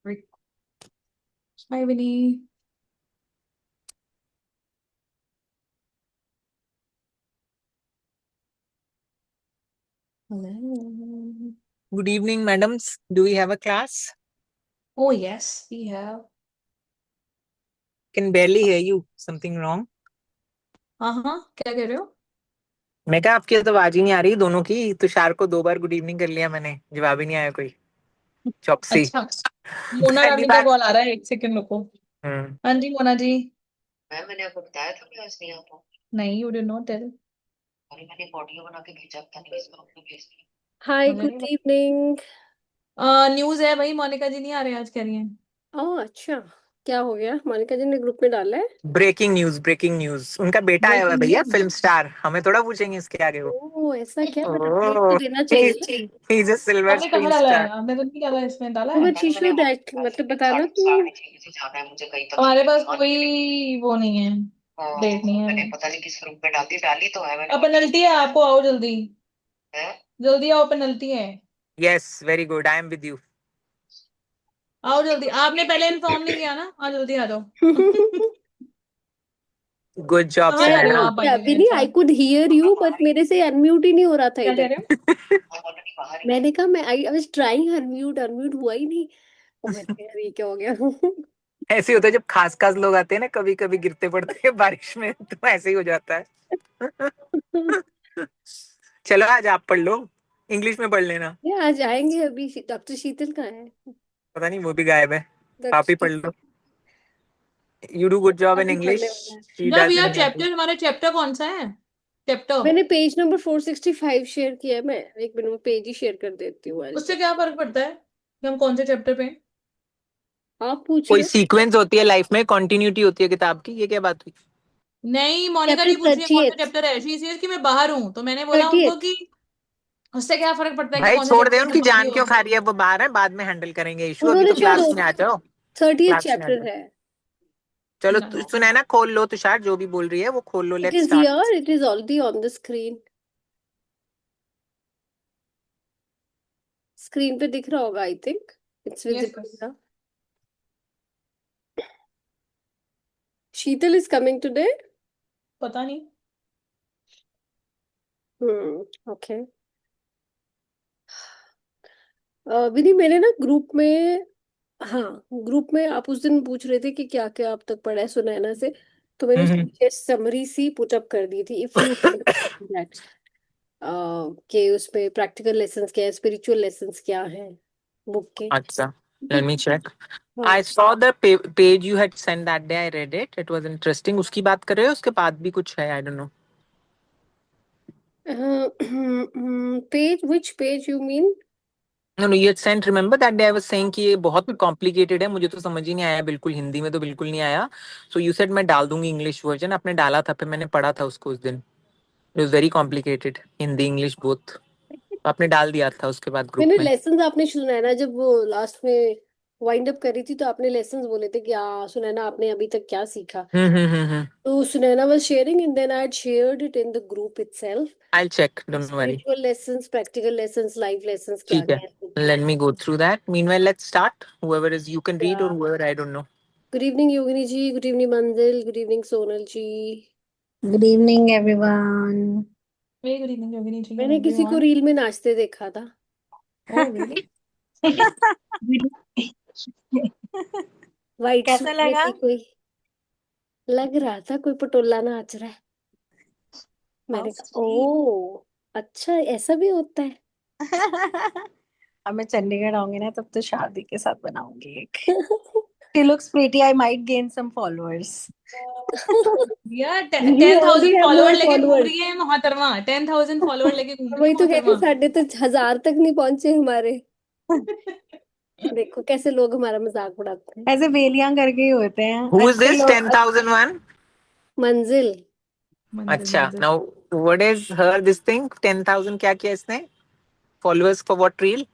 Hi, Vinny. Hello. Good evening, madams. Do we have a class? Oh, yes, we have. Can barely hear you. Something wrong? हाँ, क्या कह रहे हो? मैं कहा आपकी तो आवाज ही नहीं आ रही दोनों की। तुषार को 2 बार गुड इवनिंग कर लिया मैंने, जवाब ही नहीं आया कोई। चौकसी। अच्छा, मोना पहली रानी का बार। कॉल आ रहा है, एक सेकंड रुको। हम्म। हाँ जी, मोना जी। मैम मैंने आपको बताया था क्लास नहीं आता। नहीं, यू डिड नॉट टेल। अरे मैंने एक ऑडियो बना के भेजा था नहीं इसको आपको भेज दिया। हाय मुझे गुड नहीं इवनिंग। न्यूज है भाई, मोनिका जी नहीं आ रहे आज, कह रही हैं। ओह अच्छा, क्या हो गया? मोनिका जी ने ग्रुप में डाला है। Breaking news, breaking news. उनका बेटा आया हुआ है ब्रेकिंग भैया, न्यूज। Film star. हमें थोड़ा पूछेंगे इसके आगे वो। ओह ऐसा क्या? बट अपडेट तो ओह, देना चाहिए। ही इज अ सिल्वर आपने कहाँ स्क्रीन डाला है? स्टार। आपने तो नहीं डाला, इसमें डाला तो है। बट शी मैंने शुड आपको मतलब बताया बताना था तो। 6:30 जाना है मुझे कहीं हमारे तक। पास कोई वो नहीं है, डेट नहीं है। मैंने पता नहीं किस ग्रुप में डाली डाली तो है मैंने। अब पेनल्टी है आपको, आओ जल्दी। है? जल्दी आओ, पेनल्टी है। Yes, very good, I am with you. आओ जल्दी, आपने पहले इन्फॉर्म नहीं किया ना, आ जल्दी आ जाओ। गुड जॉब कहाँ जा रहे हो सुनैना। आप बाय द वे? अभी नहीं, अच्छा, I could hear you but मेरे से अनम्यूट ही नहीं हो रहा था क्या कह इधर। रहे हो? हम ऑलरेडी बाहर ही मैंने कहा मैं I was trying unmute, unmute हुआ ही नहीं। ओ मैंने कहा, यार ये क्या हो गया? ऐसे ही होता है जब खास खास लोग आते हैं ना, कभी कभी गिरते पड़ते हैं बारिश में, तो ऐसे ही हो जाता है। चलो आज आप पढ़ लो, इंग्लिश में पढ़ लेना। ये आज आएंगे अभी। डॉक्टर शीतल कहाँ है? पता नहीं, वो भी गायब है। आप ही पढ़ doctor low. You do good job in अभी इंग्लिश। पढ़ने वाला है। शी ना डज भैया, इन हिंदी। चैप्टर, हमारा चैप्टर कौन सा है? चैप्टर। मैंने पेज नंबर 465 शेयर किया है। मैं एक मिनट में पेज ही शेयर कर देती हूँ। उससे क्या फर्क पड़ता है कि हम कौन से चैप्टर पे हैं? आप पूछ कोई रहे हो। सीक्वेंस होती है लाइफ में, कंटिन्यूटी होती है किताब की, ये क्या बात हुई? नहीं, मोनिका चैप्टर जी पूछ रही है कौन सा 30th। चैप्टर है। शी सेज कि मैं बाहर हूँ, तो मैंने बोला उनको 30th। कि उससे क्या फर्क पड़ता है कि भाई कौन सा छोड़ दे, चैप्टर उनकी खत्म भी जान हो। क्यों खा रही है? वो बाहर है, बाद में हैंडल करेंगे इशू। अभी उन्होंने तो शायद क्लास में आ जाओ। 30th क्लास में आ चैप्टर जाओ। है। चलो नहीं, सुनैना खोल लो, तुषार जो भी बोल रही है वो खोल लो, it let's is start. Here, it is already on the screen. Screen पे दिख रहा होगा, I think it's yes visible yes. ना। Sheetal is coming today. पता नहीं। ओके। विनी मैंने ना ग्रुप में, हाँ ग्रुप में आप उस दिन पूछ रहे थे कि क्या क्या आप तक पढ़ा है सुनैना से। तो मैंने हम्म। उसकी समरी सी पुटअप कर दी थी। इफ यू दैट कि उसमें प्रैक्टिकल लेसन्स क्या है, स्पिरिचुअल लेसन्स क्या है बुक के। अच्छा, let me check. हाँ। I saw the page you had sent that day. I read it. It was interesting. उसकी बात कर रहे हो? उसके बाद भी कुछ है? I don't know. Page, which page you mean? No, no, you had sent. Remember that day I was saying कि ये बहुत complicated है, मुझे तो समझ ही नहीं आया बिल्कुल, हिंदी में तो बिल्कुल नहीं आया. So you said मैं डाल दूंगी इंग्लिश वर्जन. आपने डाला था, फिर मैंने पढ़ा था उसको उस दिन. It was very complicated. Hindi English both. आपने डाल दिया था उसके बाद ग्रुप मैंने में. लेसन्स आपने सुनैना जब वो लास्ट में वाइंड अप करी थी तो आपने लेसन्स बोले थे कि सुनैना आपने अभी तक क्या सीखा। हम्म. तो Sunaina was sharing and then I had shared it in the group itself. I'll check. Don't worry. Spiritual lessons, practical lessons, life lessons क्या ठीक है. क्या है। Let me go through that. Meanwhile, let's start. Whoever is, you can read, or whoever, I don't know. Good evening Yogini ji, good evening Manjil, good evening Sonal ji. Good evening, everyone. Very good evening Yogini ji and मैंने किसी को everyone. Reel में नाचते देखा था। Oh really? White कैसा suit में लगा? थी कोई, लग रहा था कोई पटोला नाच रहा है। How मैंने कहा sweet. ओ अच्छा ऐसा भी होता है। अब मैं चंडीगढ़ आऊंगी ना, तब तो शादी के साथ बनाऊंगी एक. She looks pretty. I might gain some followers. यार You 10,000 already have follower more लेके घूम followers. रही है मोहतरमा, 10,000 फॉलोवर लेके घूम रही वही है तो कहते, मोहतरमा। साढ़े तो 1000 तक नहीं पहुंचे हमारे। देखो कैसे लोग हमारा मजाक उड़ाते हैं। ऐसे बेलियां करके ही होते हैं. Who is अच्छे this लोग. 10,001? मंजिल। मंजिल अच्छा, मंजिल। now what is her this thing? 10,000 क्या किया इसने? Followers for what reel?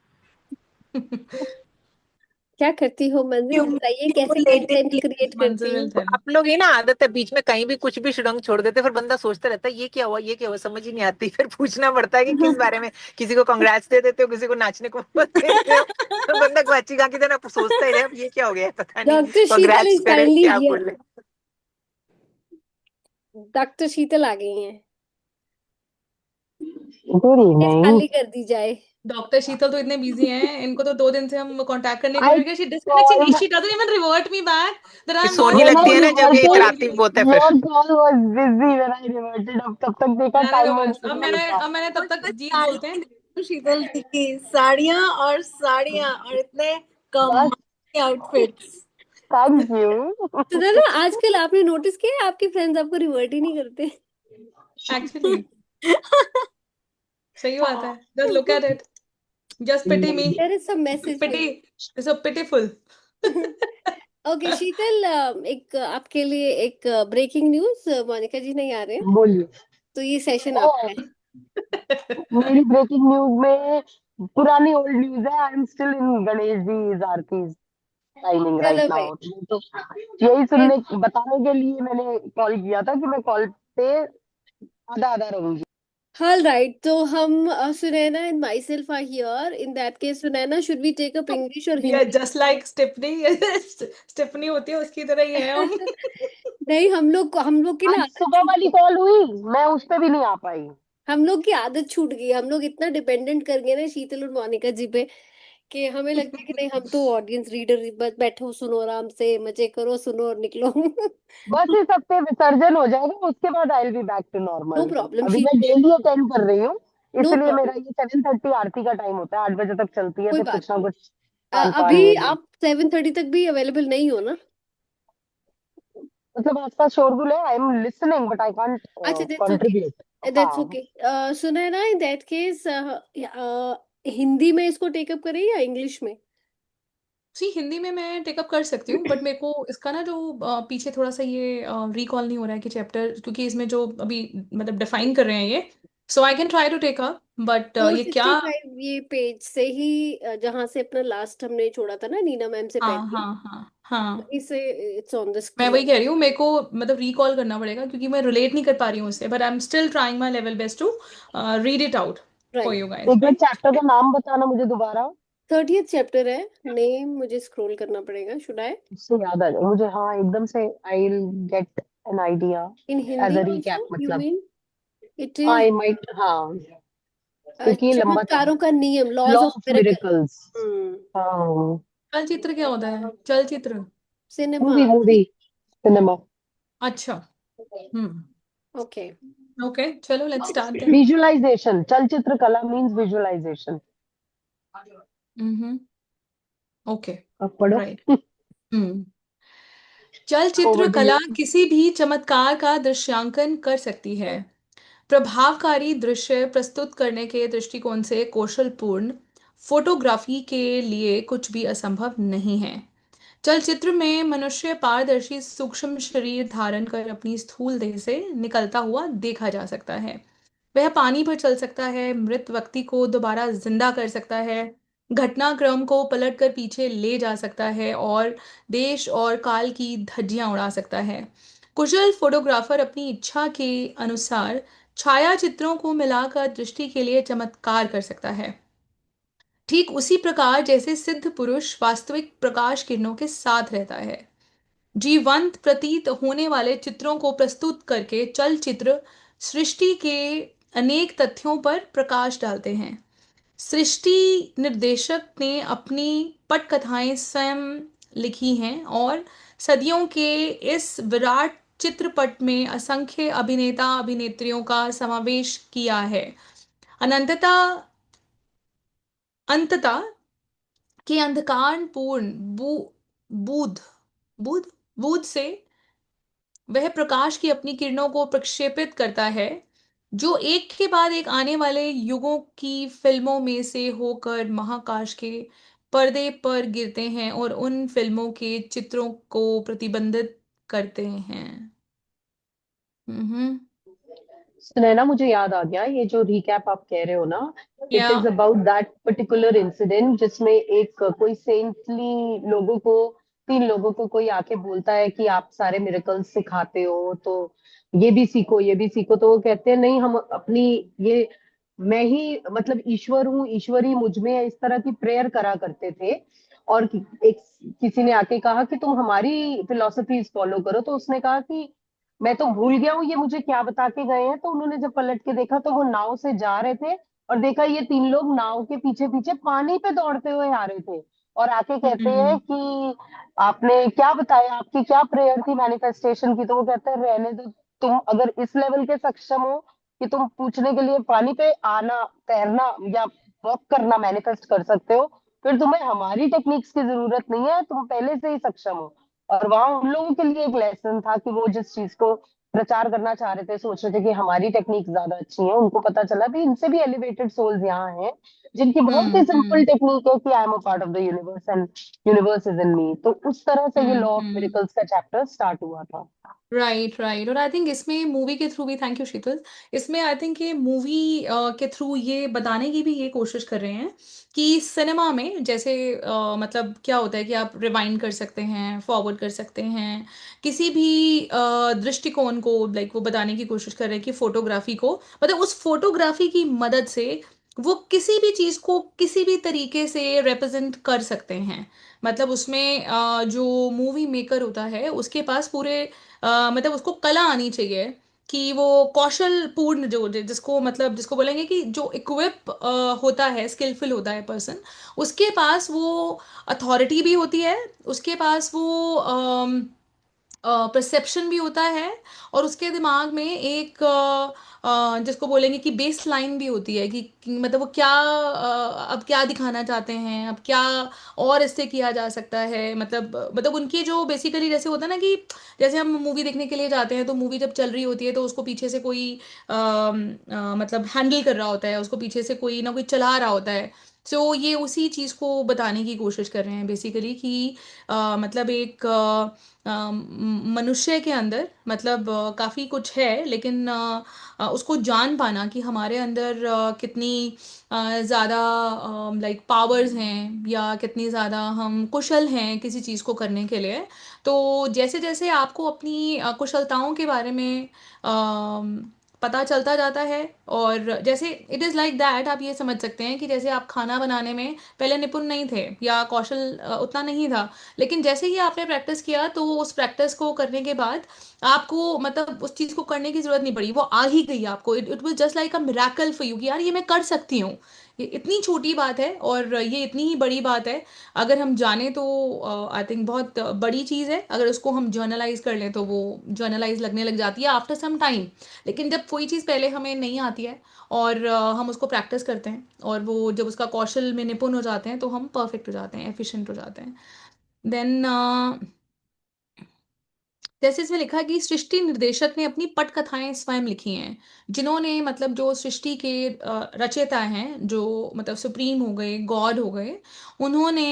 क्या करती हो मंजिल, बताइए कैसे कंटेंट क्रिएट करती मंजिल हो? will tell. आप लोग ये ना आदत है बीच में कहीं भी कुछ भी शुडंग छोड़ देते, फिर बंदा सोचता रहता है ये क्या हुआ, ये क्या हुआ, समझ ही नहीं आती। फिर पूछना पड़ता है कि किस बारे में। किसी को कांग्रेट्स दे देते हो, किसी को नाचने को दे देते हो, तो बंदा ग्वाची गा की तरह सोचता ही रहे अब ये क्या हो गया, पता नहीं डॉक्टर शीतल कांग्रेट्स इज करे काइंडली क्या हियर। बोले। डॉक्टर शीतल आ गई हैं, गुड प्लेस इवनिंग। खाली कर दी जाए। डॉक्टर शीतल तो इतने बिजी हैं, इनको तो 2 दिन से हम कांटेक्ट करने की आई कोशिश की, she disconnects, called she doesn't even revert me back that फिर I'm not सोनी व्हेन लगती आई है ना जब ये रिवर्टेड, इतराती बहुत है फिर। Your call was busy when I reverted. अब तब तक देखा रहने दो टाइम बस। अब मैंने तब तक जीत बोलते हैं। शीतल दी की साड़ियां और साड़ियां और इतने बस कमाल आउटफिट्स। Thank you. तो ना आजकल आपने नोटिस किया है आपके फ्रेंड्स आपको रिवर्ट ही नहीं करते। एक्चुअली सही बात है, just look at it, just pity me, there is some message for pity, you. so pitiful. Okay Sheetal, एक आपके लिए एक ब्रेकिंग न्यूज, मोनिका जी नहीं आ रहे हैं, बोलिए। तो ये सेशन ओ, आपका है। मेरी ब्रेकिंग न्यूज में पुरानी ओल्ड न्यूज है। I am still in Ganesh ji aarti timing चलो राइट भाई, नाउ। तो यही सुनने बताने के लिए मैंने कॉल किया था कि मैं कॉल पे आधा आधा रहूंगी। ऑल राइट, तो हम Sunaina and myself are here. In that case Sunaina, should we take up English और We are Hindi? just like Stepney. Stepney होती है उसकी तरह ही है हम। नहीं, हम लोग की ना आज आदत सुबह छूट वाली कॉल हुई, मैं उस पे भी नहीं आ पाई। हम लोग की आदत छूट गई। हम लोग इतना डिपेंडेंट कर गए ना शीतल और मोनिका जी पे कि हमें लगता है कि नहीं, हम तो ऑडियंस रीडर, बस बैठो सुनो आराम से, मजे करो, सुनो और निकलो। बस इस हफ्ते विसर्जन हो जाएगा, उसके बाद I will be back to no normal. Problem अभी मैं शीतल, डेली अटेंड कर रही हूँ, नो इसलिए मेरा प्रॉब्लम, ये 7:30 आरती का टाइम होता है। 8 बजे तक चलती है, कोई फिर बात कुछ ना नहीं। कुछ पान पान अभी ये वो। आप 7:30 तक भी अवेलेबल नहीं हो ना? मतलब आसपास शोरगुल है। I am listening but I can't अच्छा, दैट्स ओके, कंट्रीब्यूट। दैट्स हाँ, ओके। सुना है ना, इन दैट केस हिंदी में इसको टेकअप करें या इंग्लिश में? सी हिंदी में मैं टेकअप कर सकती हूँ, बट मेरे को इसका ना जो पीछे थोड़ा सा ये रिकॉल नहीं हो रहा है कि चैप्टर, क्योंकि इसमें जो अभी मतलब डिफाइन कर रहे हैं ये, so I can try to take up, but for ये क्या। सिक्सटी फाइव ये पेज से ही, जहाँ से अपना लास्ट हमने छोड़ा था ना नीना मैम से हाँ पहले, हाँ हाँ हाँ, इसे इट्स ऑन द मैं स्क्रीन। वही कह रही हूँ, मेरे को मतलब रिकॉल करना पड़ेगा क्योंकि मैं रिलेट नहीं कर पा रही हूँ उससे, but I am still trying my level best to read it out for right, you guys, एक बार राइट। चैप्टर का नाम बताना मुझे दोबारा, 30th चैप्टर है। नेम मुझे स्क्रॉल करना पड़ेगा, शुड आई? उससे याद आ जाए मुझे। हाँ, एकदम से I will get an idea in as Hindi a also recap you मतलब। Mean? It I is might, हाँ, क्योंकि ये लंबा था। चमत्कारों का नियम, law laws of of miracle. Miracles. Hmm, चलचित्र क्या होता है, चलचित्र? सिनेमा। Movie movie cinema. अच्छा। हम्म। ओके, ओके, चलो लेट्स स्टार्ट देन। विजुअलाइजेशन, चलचित्र कला मीन्स विजुअलाइजेशन। हम्म। ओके, अब पढ़ो। राइट। हम्म। चलचित्र ओवर टू कला यू। किसी भी चमत्कार का दृश्यांकन कर सकती है। प्रभावकारी दृश्य प्रस्तुत करने के दृष्टिकोण से कौशलपूर्ण फोटोग्राफी के लिए कुछ भी असंभव नहीं है। चलचित्र में मनुष्य पारदर्शी सूक्ष्म शरीर धारण कर अपनी स्थूल देह से निकलता हुआ देखा जा सकता है। वह पानी पर चल सकता है, मृत व्यक्ति को दोबारा जिंदा कर सकता है, घटनाक्रम को पलटकर पीछे ले जा सकता है और देश और काल की धज्जियां उड़ा सकता है। कुशल फोटोग्राफर अपनी इच्छा के अनुसार छायाचित्रों को मिलाकर दृष्टि के लिए चमत्कार कर सकता है, ठीक उसी प्रकार जैसे सिद्ध पुरुष वास्तविक प्रकाश किरणों के साथ रहता है। जीवंत प्रतीत होने वाले चित्रों को प्रस्तुत करके चलचित्र सृष्टि के अनेक तथ्यों पर प्रकाश डालते हैं। सृष्टि निर्देशक ने अपनी पटकथाएं स्वयं लिखी हैं और सदियों के इस विराट चित्रपट में असंख्य अभिनेता अभिनेत्रियों का समावेश किया है। अनंतता अंतता के अंधकारपूर्ण बूद बूद बूद से वह प्रकाश की अपनी किरणों को प्रक्षेपित करता है, जो एक के बाद एक आने वाले युगों की फिल्मों में से होकर महाकाश के पर्दे पर गिरते हैं और उन फिल्मों के चित्रों को प्रतिबंधित करते हैं। हम्म। सुनैना, मुझे याद आ गया, ये जो रिकैप आप कह रहे हो ना, इट या is about that particular incident जिसमें एक कोई सेंटली लोगों को, 3 लोगों को कोई आके बोलता है कि आप सारे मिरेकल्स सिखाते हो, तो ये भी सीखो, ये भी सीखो। तो वो कहते हैं नहीं, हम अपनी ये, मैं ही मतलब ईश्वर हूँ, ईश्वर ही मुझ में है, इस तरह की प्रेयर करा करते थे। और एक किसी ने आके कहा कि तुम हमारी फिलोसफीज फॉलो करो, तो उसने कहा कि मैं तो भूल गया हूँ ये मुझे क्या बता के गए हैं। तो उन्होंने जब पलट के देखा तो वो नाव से जा रहे थे, और देखा ये 3 लोग नाव के पीछे पीछे पानी पे दौड़ते हुए आ रहे थे। और आके कहते हैं हम्म कि आपने क्या बताया, आपकी क्या प्रेयर थी मैनिफेस्टेशन की। तो वो कहते हैं रहने दो, तुम अगर इस लेवल के सक्षम हो कि तुम पूछने के लिए पानी पे आना, तैरना या वॉक करना मैनिफेस्ट कर सकते हो, फिर तुम्हें हमारी टेक्निक्स की जरूरत नहीं है, तुम पहले से ही सक्षम हो। और वहां उन लोगों के लिए एक लेसन था कि वो जिस चीज को प्रचार करना चाह रहे थे, सोच रहे थे कि हमारी टेक्निक ज्यादा अच्छी है, उनको पता चला भी इनसे भी एलिवेटेड सोल्स यहाँ हैं जिनकी बहुत ही सिंपल हम्म टेक्निक है कि I am a part of the universe and universe is in me. तो उस तरह से ये लॉ ऑफ हम्म। मिरेकल्स का चैप्टर स्टार्ट हुआ था। Right right. और आई थिंक इसमें मूवी के थ्रू भी, थैंक यू शीतल, इसमें आई थिंक ये मूवी के थ्रू ये बताने की भी ये कोशिश कर रहे हैं कि सिनेमा में जैसे मतलब क्या होता है कि आप रिवाइंड कर सकते हैं, फॉरवर्ड कर सकते हैं, किसी भी दृष्टिकोण को, लाइक वो बताने की कोशिश कर रहे हैं कि फोटोग्राफी को, मतलब उस फोटोग्राफी की मदद से वो किसी भी चीज़ को किसी भी तरीके से रिप्रेजेंट कर सकते हैं। मतलब उसमें जो मूवी मेकर होता है उसके पास पूरे मतलब उसको कला आनी चाहिए कि वो कौशल पूर्ण जो जिसको मतलब जिसको बोलेंगे कि जो इक्विप होता है, स्किलफुल होता है पर्सन, उसके पास वो अथॉरिटी भी होती है, उसके पास वो परसेप्शन भी होता है, और उसके दिमाग में एक जिसको बोलेंगे कि बेस लाइन भी होती है कि मतलब वो क्या अब क्या दिखाना चाहते हैं, अब क्या और इससे किया जा सकता है। मतलब उनकी जो बेसिकली जैसे होता है ना कि जैसे हम मूवी देखने के लिए जाते हैं तो मूवी जब चल रही होती है तो उसको पीछे से कोई मतलब हैंडल कर रहा होता है, उसको पीछे से कोई ना कोई चला रहा होता है। सो ये उसी चीज़ को बताने की कोशिश कर रहे हैं बेसिकली कि मतलब एक मनुष्य के अंदर मतलब काफ़ी कुछ है, लेकिन उसको जान पाना कि हमारे अंदर कितनी ज़्यादा लाइक पावर्स हैं या कितनी ज़्यादा हम कुशल हैं किसी चीज़ को करने के लिए। तो जैसे जैसे आपको अपनी कुशलताओं के बारे में पता चलता जाता है, और जैसे इट इज़ लाइक दैट, आप ये समझ सकते हैं कि जैसे आप खाना बनाने में पहले निपुण नहीं थे या कौशल उतना नहीं था, लेकिन जैसे ही आपने प्रैक्टिस किया तो उस प्रैक्टिस को करने के बाद आपको मतलब उस चीज़ को करने की ज़रूरत नहीं पड़ी, वो आ ही गई आपको। It was just like a miracle for you कि यार ये मैं कर सकती हूँ। ये इतनी छोटी बात है और ये इतनी ही बड़ी बात है। अगर हम जाने तो आई थिंक बहुत बड़ी चीज़ है, अगर उसको हम जर्नलाइज कर लें तो वो जर्नलाइज लगने लग जाती है आफ्टर सम टाइम। लेकिन जब कोई चीज़ पहले हमें नहीं आती है और हम उसको प्रैक्टिस करते हैं और वो जब उसका कौशल में निपुण हो जाते हैं तो हम परफेक्ट हो जाते हैं, एफिशिएंट हो जाते हैं। देन जैसे इसमें लिखा है कि सृष्टि निर्देशक ने अपनी पटकथाएं स्वयं लिखी हैं, जिन्होंने मतलब जो सृष्टि के रचयिता हैं, जो मतलब सुप्रीम हो गए, गॉड हो गए, उन्होंने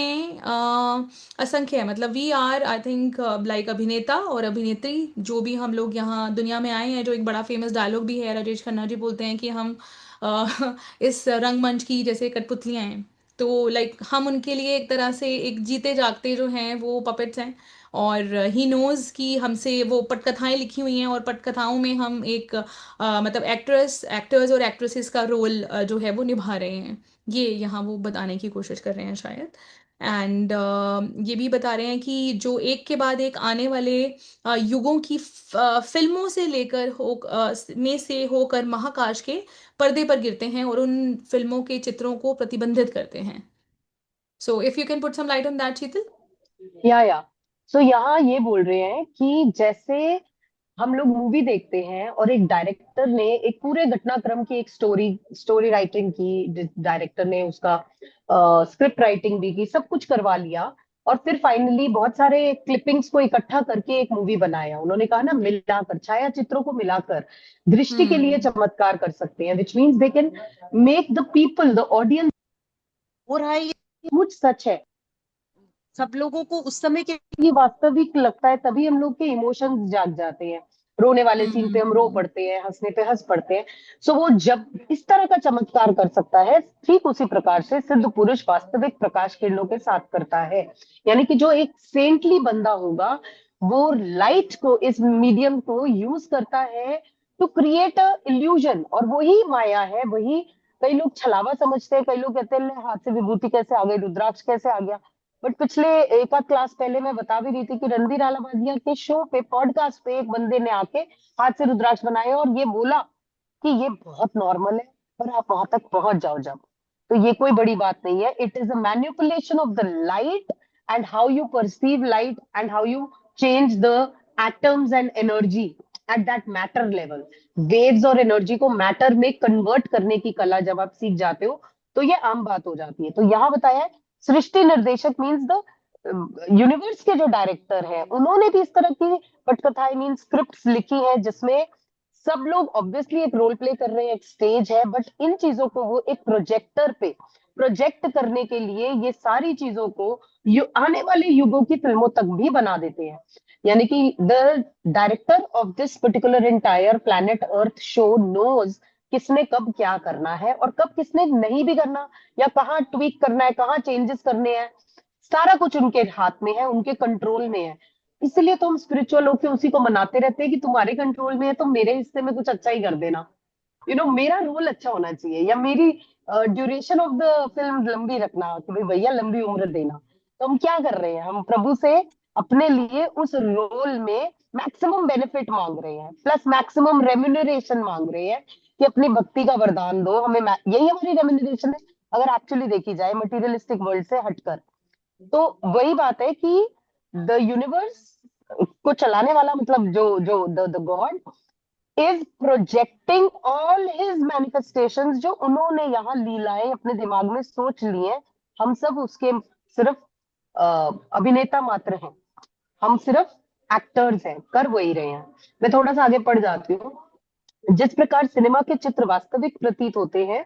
असंख्य मतलब we are I think like अभिनेता और अभिनेत्री जो भी हम लोग यहाँ दुनिया में आए हैं, जो एक बड़ा फेमस डायलॉग भी है, राजेश खन्ना जी बोलते हैं कि हम अ, इस रंगमंच की जैसे कठपुतलियां हैं। तो लाइक हम उनके लिए एक तरह से एक जीते जागते जो हैं वो पपेट्स हैं, और ही नोज़ कि हमसे वो पटकथाएं लिखी हुई हैं और पटकथाओं में हम एक मतलब एक्टर्स और एक्ट्रेसेस का रोल जो है वो निभा रहे हैं। ये यहाँ वो बताने की कोशिश कर रहे हैं शायद। एंड ये भी बता रहे हैं कि जो एक के बाद एक आने वाले युगों की फिल्मों से लेकर में से होकर महाकाश के पर्दे पर गिरते हैं और उन फिल्मों के चित्रों को प्रतिबंधित करते हैं। So if you can put some light on that, Sheetal. या सो यहाँ ये बोल रहे हैं कि जैसे हम लोग मूवी देखते हैं और एक डायरेक्टर ने एक पूरे घटनाक्रम की एक स्टोरी स्टोरी राइटिंग की, डायरेक्टर ने उसका स्क्रिप्ट राइटिंग भी की, सब कुछ करवा लिया, और फिर फाइनली बहुत सारे क्लिपिंग्स को इकट्ठा करके एक मूवी बनाया। उन्होंने कहा ना, मिलाकर छाया चित्रों को मिलाकर दृष्टि के लिए हम्म चमत्कार कर सकते हैं, which means they can make the people, the audience, हो रहा है ये मुझ सच है, सब लोगों को उस समय के लिए वास्तविक लगता है, तभी हम लोग के इमोशंस जाग जाते हैं। रोने वाले सीन पे हम रो पड़ते हैं, हंसने पे हंस पड़ते हैं। सो वो जब इस तरह का चमत्कार कर सकता है, ठीक उसी प्रकार से सिद्ध पुरुष वास्तविक प्रकाश किरणों के साथ करता है। यानी कि जो एक सेंटली बंदा होगा, वो लाइट को, इस मीडियम को यूज करता है टू क्रिएट अ इल्यूजन। और वही माया है, वही कई लोग छलावा समझते हैं, कई लोग कहते हैं "ले, हाथ से विभूति कैसे आ गई, रुद्राक्ष कैसे आ गया"। बट पिछले एक आध क्लास पहले मैं बता भी रही थी कि रणवीर आलावादिया के शो पे, पॉडकास्ट पे, एक बंदे ने आके हाथ से रुद्राक्ष बनाए और ये बोला कि ये बहुत नॉर्मल है, पर आप वहां तक पहुंच जाओ जब, तो ये कोई बड़ी बात नहीं है। It is a manipulation of the light and how you perceive light and how you change the atoms and energy at that matter level. Waves और एनर्जी को मैटर में कन्वर्ट करने की कला जब आप सीख जाते हो, तो ये आम बात हो जाती है। तो यहाँ बताया है, सृष्टि निर्देशक मीन्स द यूनिवर्स के जो डायरेक्टर हैं, उन्होंने भी इस तरह की पटकथाएं मीन स्क्रिप्ट्स लिखी है, जिसमें सब लोग ऑब्वियसली एक रोल प्ले कर रहे हैं, एक स्टेज है, बट इन चीजों को वो एक प्रोजेक्टर पे प्रोजेक्ट करने के लिए ये सारी चीजों को आने वाले युगों की फिल्मों तक भी बना देते हैं। यानी कि the director of this particular entire planet earth show knows किसने कब क्या करना है और कब किसने नहीं भी करना, या कहाँ ट्वीक करना है, कहाँ चेंजेस करने हैं, सारा कुछ उनके हाथ में है, उनके कंट्रोल में है। इसलिए तो हम स्पिरिचुअल होके उसी को मनाते रहते हैं कि तुम्हारे कंट्रोल में है तो मेरे हिस्से में कुछ अच्छा ही कर देना, मेरा रोल अच्छा होना चाहिए, या मेरी ड्यूरेशन ऑफ द फिल्म लंबी रखना, कि भाई भैया लंबी उम्र देना। तो हम क्या कर रहे हैं, हम प्रभु से अपने लिए उस रोल में मैक्सिमम बेनिफिट मांग रहे हैं, प्लस मैक्सिमम रेम्यूनरेशन मांग रहे हैं कि अपनी भक्ति का वरदान दो हमें। यही हमारी रेम्यूनरेशन है, अगर एक्चुअली देखी जाए मटेरियलिस्टिक वर्ल्ड से हटकर। तो वही बात है कि द यूनिवर्स को चलाने वाला, मतलब जो जो the God is projecting all his manifestations, जो उन्होंने यहाँ लीलाएं अपने दिमाग में सोच ली हैं। हम सब उसके सिर्फ अभिनेता मात्र हैं, हम सिर्फ एक्टर्स हैं, कर वही रहे हैं। मैं थोड़ा सा आगे पढ़ जाती हूँ। जिस प्रकार सिनेमा के चित्र वास्तविक प्रतीत होते हैं,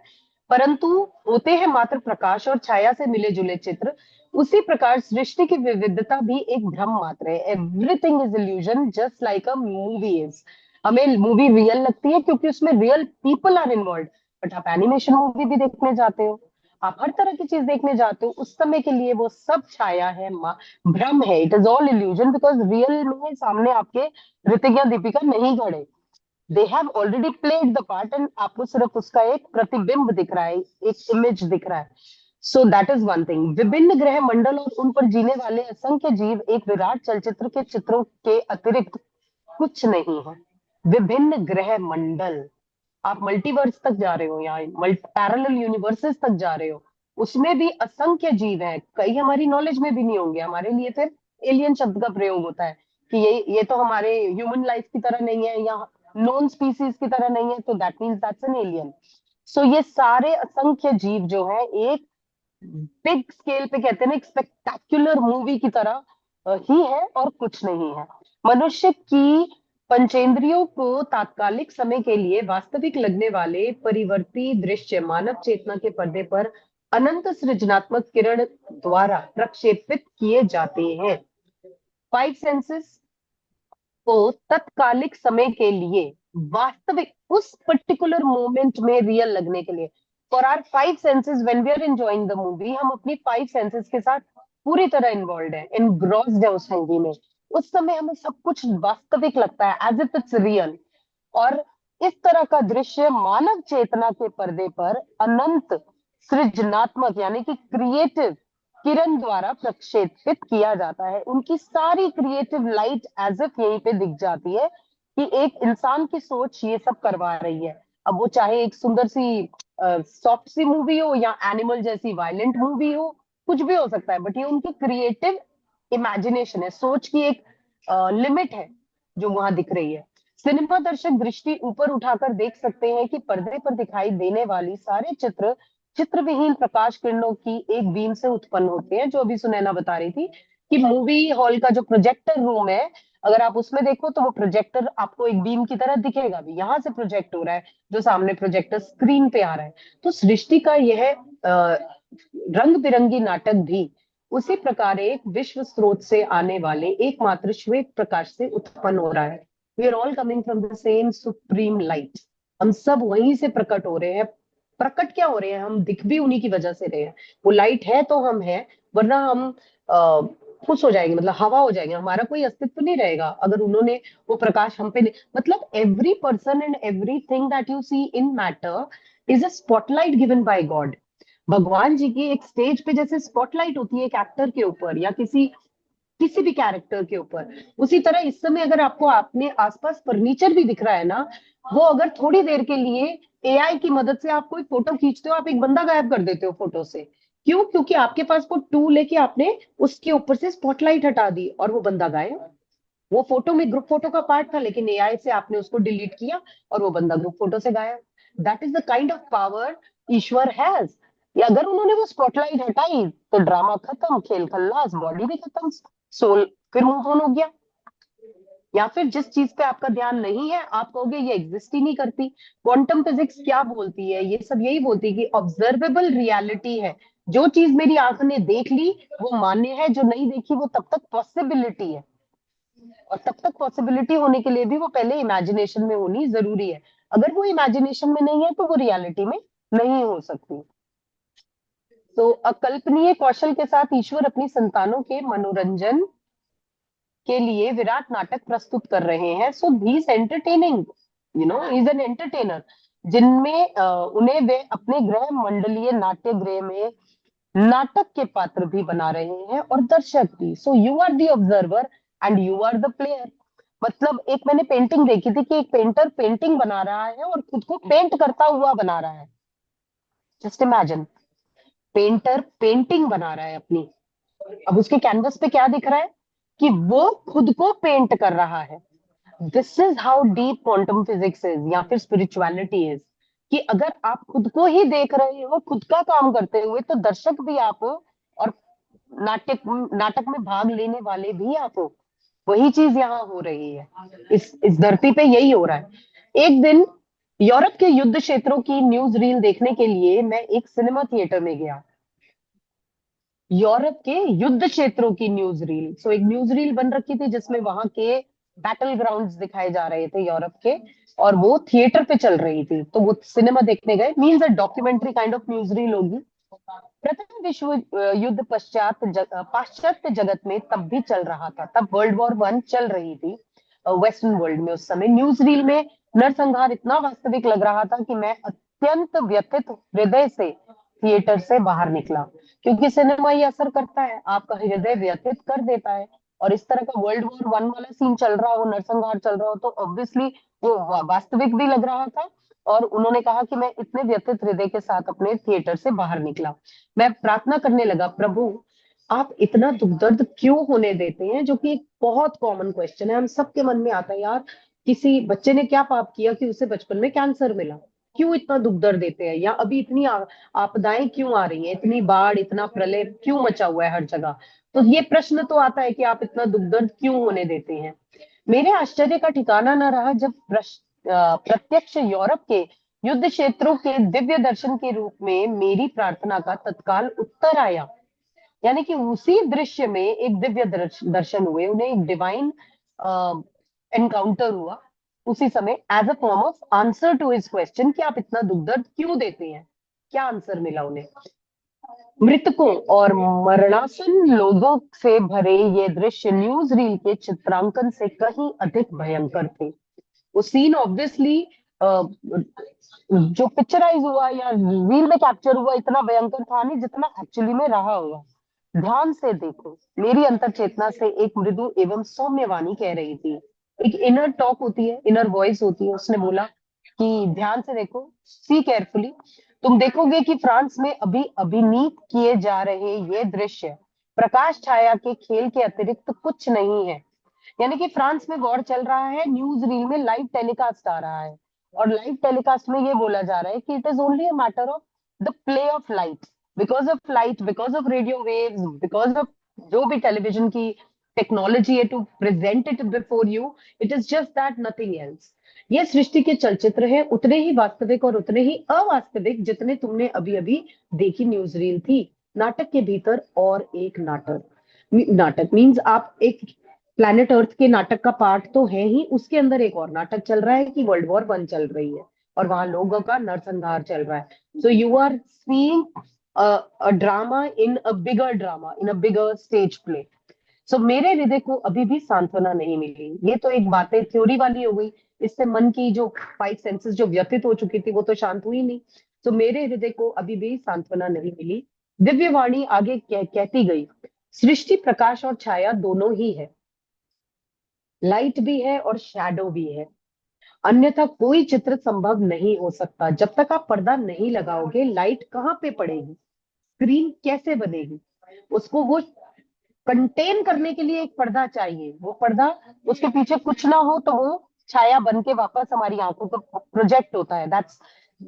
परंतु होते हैं मात्र प्रकाश और छाया से मिले जुले चित्र, उसी प्रकार सृष्टि की विविधता भी एक भ्रम मात्र है। Everything is illusion just like a movie is. हमें मूवी रियल लगती है क्योंकि उसमें real people are involve. But आप एनिमेशन मूवी भी देखने जाते हो, आप हर तरह की चीज देखने जाते हो, उस समय के लिए वो सब छाया है, भ्रम है। It is all illusion because real में सामने आपके ऋतिक या दीपिका नहीं खड़े, they have already played the part, and आपको सिर्फ उसका एक प्रतिबिंब दिख रहा है, एक इमेज दिख रहा है। So that is one thing. विभिन्न ग्रह मंडल और उन पर जीने वाले असंख्य जीव एक विराट चलचित्र के चित्रों के अतिरिक्त कुछ नहीं है। विभिन्न ग्रह मंडल, आप मल्टीवर्स तक जा रहे हो, यहाँ पैरेलल यूनिवर्सेस तक जा रहे हो, उसमें भी असंख्य जीव हैं। कई हमारी नॉलेज में भी नहीं होंगे, हमारे लिए फिर एलियन शब्द का प्रयोग होता है कि ये तो हमारे ह्यूमन लाइफ की तरह नहीं है, या नॉन स्पीसीज की तरह नहीं है, तो that means that's an alien. So ये सारे असंख्य जीव जो है एक बिग स्केल पे, कहते हैं ना, एक स्पेक्टाकुलर मूवी की तरह ही है और कुछ नहीं है। मनुष्य की पंचेंद्रियों को तात्कालिक समय के लिए वास्तविक लगने वाले परिवर्ती दृश्य मानव चेतना के पर्दे पर अनंत सृजनात्मक किरण द्वारा प्रक्षेपित किए जाते हैं। फाइव सेंसेस को तत्कालिक समय के लिए, वास्तविक उस पर्टिकुलर मोमेंट में रियल लगने के लिए, for our five senses when we are enjoying the movie, हम अपनी फाइव सेंसेस के साथ पूरी तरह इन्वॉल्व है, इनग्रॉस्ड है उस मूवी में। उस समय हमें सब कुछ वास्तविक लगता है, एज इफ इट्स रियल। और इस तरह का दृश्य मानव चेतना के पर्दे पर अनंत सृजनात्मक यानी कि क्रिएटिव किरण द्वारा प्रक्षेपित किया जाता है। उनकी सारी क्रिएटिव लाइट एज इफ यहीं पे दिख जाती है कि एक इंसान की सोच ये सब करवा रही है। अब वो चाहे एक सुंदर सी सॉफ्ट सी मूवी हो या एनिमल जैसी वायलेंट मूवी हो, कुछ भी हो सकता है, बट ये उनकी क्रिएटिव इमेजिनेशन है, सोच की एक लिमिट है जो वहां दिख रही है। सिनेमा दर्शक दृष्टि ऊपर उठाकर देख सकते हैं कि पर्दे पर दिखाई देने वाली सारे चित्र चित्रविहीन प्रकाश किरणों की एक बीम से उत्पन्न होते हैं। जो अभी सुनैना बता रही थी कि मूवी हॉल का जो प्रोजेक्टर रूम है, अगर आप उसमें देखो तो वो प्रोजेक्टर आपको एक बीम की तरह दिखेगा भी, यहाँ से प्रोजेक्ट हो रहा है जो सामने प्रोजेक्टर स्क्रीन पे आ रहा है। तो सृष्टि का यह रंग बिरंगी नाटक भी उसी प्रकार एक विश्व स्रोत से आने वाले एकमात्र श्वेत प्रकाश से उत्पन्न हो रहा है। We are all coming from the same supreme light. हम सब वहीं से प्रकट हो रहे हैं। प्रकट क्या हो रहे हैं, हम दिख भी उन्हीं की वजह से रहे हैं। वो लाइट है तो हम हैं, वरना हम फुस हो जाएंगे, मतलब हवा हो जाएंगे, हमारा कोई अस्तित्व नहीं रहेगा अगर उन्होंने वो प्रकाश हम पे नहीं। मतलब every person and everything that you see in matter is a spotlight given by God. भगवान जी की एक स्टेज पे जैसे स्पॉटलाइट होती है एक एक्टर के ऊपर या किसी किसी भी कैरेक्टर के ऊपर, उसी तरह इस समय अगर आपको अपने आसपास फर्नीचर भी दिख रहा है ना, वो अगर थोड़ी देर के लिए एआई की मदद से आप कोई फोटो खींचते हो, आप एक बंदा गायब कर देते हो फोटो से। क्यों? क्योंकि आपके पास वो टूल है कि आपने उसके ऊपर से स्पॉटलाइट हटा दी और वो बंदा गायब। वो फोटो में ग्रुप फोटो का पार्ट था, लेकिन एआई से आपने उसको डिलीट किया और वो बंदा ग्रुप फोटो से गायब। That is the kind of power Ishwar has. या अगर उन्होंने वो स्पॉटलाइट हटाई तो ड्रामा खत्म, खेल खल्लास, बॉडी भी खत्म, सोल फिर मूव ऑन हो गया। या फिर जिस चीज पे आपका ध्यान नहीं है, आप कहोगे ये एग्जिस्ट ही नहीं करती। क्वांटम फिजिक्स क्या बोलती है? ये सब यही बोलती है कि ऑब्जर्वेबल रियलिटी है। जो चीज मेरी आंख ने देख ली वो मान्य है, जो नहीं देखी वो तब तक पॉसिबिलिटी है। और तब तक पॉसिबिलिटी होने के लिए भी वो पहले इमेजिनेशन में होनी जरूरी है। अगर वो इमेजिनेशन में नहीं है तो वो रियलिटी में नहीं हो सकती। तो अकल्पनीय कौशल के साथ ईश्वर अपनी संतानों के मनोरंजन के लिए विराट नाटक प्रस्तुत कर रहे हैं। So he is entertaining, you know, is an entertainer, जिनमें उन्हें वे अपने गृह मंडलीय नाट्य गृह में नाटक के पात्र भी बना रहे हैं और दर्शक भी। So you are the observer and you are the player. मतलब एक मैंने पेंटिंग देखी थी कि एक पेंटर पेंटिंग बना रहा है और खुद को पेंट करता हुआ बना रहा है। जस्ट इमेजिन, पेंटर पेंटिंग बना रहा है अपनी। अब उसके कैनवस पे क्या दिख रहा है कि वो खुद को पेंट कर रहा है। This is how deep quantum physics is या फिर स्पिरिचुअलिटी इज, कि अगर आप खुद को ही देख रहे हो खुद का काम करते हुए, तो दर्शक भी आप हो और नाटक नाटक में भाग लेने वाले भी आप हो। वही चीज यहाँ हो रही है, इस धरती पे यही हो रहा है। एक दिन यूरोप के युद्ध क्षेत्रों की न्यूज रील देखने के लिए मैं एक सिनेमा थिएटर में गया। यूरोप के युद्ध क्षेत्रों की न्यूज रील, सो एक न्यूज रील बन रखी थी जिसमें वहां के बैटल ग्राउंड्स दिखाए जा रहे थे यूरोप के, और वो थिएटर पे चल रही थी। तो वो सिनेमा देखने गए, means a documentary kind of news reel होगी। प्रथम विश्व युद्ध पाश्चात्य जगत में तब भी चल रहा था, तब वर्ल्ड वॉर 1 चल रही थी वेस्टर्न वर्ल्ड में। उस समय न्यूज रील में नरसंहार इतना वास्तविक लग रहा था कि मैं अत्यंत व्यथित हृदय से थिएटर से बाहर निकला, क्योंकि सिनेमा ये असर करता है, आपका हृदय व्यथित कर देता है। और इस तरह का वर्ल्ड वॉर 1 वाला सीन चल रहा हो, नरसंहार चल रहा हो, तो ऑब्वियसली वो वास्तविक भी लग रहा था। और उन्होंने कहा कि मैं इतने व्यथित हृदय के साथ अपने थिएटर से बाहर निकला। मैं प्रार्थना करने लगा, प्रभु आप इतना दुख दर्द क्यों होने देते हैं? जो कि एक बहुत कॉमन क्वेश्चन है, हम सबके मन में आता है यार, किसी बच्चे ने क्या पाप किया कि उसे बचपन में कैंसर मिला? क्यों इतना दुख दर्द देते हैं? या अभी इतनी आपदाएं क्यों आ रही हैं, इतनी बाढ़ इतना प्रलय क्यों मचा हुआ है हर जगह? तो ये प्रश्न तो आता है कि आप इतना दुख दर्द क्यों होने देते हैं। मेरे आश्चर्य का ठिकाना न रहा जब प्रत्यक्ष यूरोप के युद्ध क्षेत्रों के दिव्य दर्शन के रूप में मेरी प्रार्थना का तत्काल उत्तर आया। यानी कि उसी दृश्य में एक दिव्य दर्शन हुए, उन्हें एक डिवाइन एनकाउंटर हुआ उसी समय, as a form of answer to his question कि आप इतना दुख दर्द क्यों देते हैं। क्या आंसर मिला उन्हें? मृतकों और मरणासन लोगों से भरे ये दृश्य न्यूज रील के चित्रांकन से कहीं अधिक भयंकर थे। वो सीन ऑब्वियसली जो पिक्चराइज हुआ या रील में कैप्चर हुआ इतना भयंकर था नहीं जितना एक्चुअली में रहा हुआ। ध्यान से देखो, मेरी अंतर चेतना से एक मृदु एवं सौम्य वाणी कह रही थी। एक इनर टॉक होती है, इनर वॉइस होती है। उसने बोला कि ध्यान से देखो, सी केयरफुली, तुम देखोगे कि फ्रांस में अभी अभिनीत किए जा रहे ये दृश्य प्रकाश छाया के खेल के अतिरिक्त कुछ नहीं है। यानी कि फ्रांस में वॉर चल रहा है, न्यूज रील में लाइव टेलीकास्ट आ रहा है, और लाइव टेलीकास्ट में ये बोला जा रहा है कि it is only a matter of the play of light, because of light, because of radio waves, because of जो भी टेलीविजन की टेक्नोलॉजी है to present it before you, it is just that, nothing else. ये सृष्टि के चलचित्र है, उतने ही वास्तविक और उतने ही अवास्तविक जितने तुमने अभी अभी देखी न्यूज रील थी। नाटक के भीतर और एक नाटक, नाटक मीन्स आप एक प्लैनेट अर्थ के नाटक का पार्ट तो है ही, उसके अंदर एक और नाटक चल रहा है कि वर्ल्ड वॉर 1 चल रही है और वहां लोगों का नरसंहार चल रहा है। So you are seeing a drama in a bigger drama in a bigger stage play. So मेरे हृदय को अभी भी सांत्वना नहीं मिली। ये तो एक बातें थ्योरी वाली हो गई, इससे मन की जो 5 सेंसेस जो व्यथित हो चुकी थी वो तो शांत हुई नहीं। तो मेरे हृदय को अभी भी सांत्वना नहीं मिली। दिव्यवाणी आगे कहती गई, सृष्टि प्रकाश और छाया दोनों ही है, लाइट भी है और शैडो भी है, अन्यथा कोई चित्र संभव नहीं हो सकता। जब तक आप पर्दा नहीं लगाओगे लाइट कहाँ पे पड़ेगी, स्क्रीन कैसे बनेगी? उसको वो कंटेन करने के लिए एक पर्दा चाहिए। वो पर्दा, उसके पीछे कुछ ना हो तो वो छाया बन के वापस हमारी आंखों पर प्रोजेक्ट होता है। दैट्स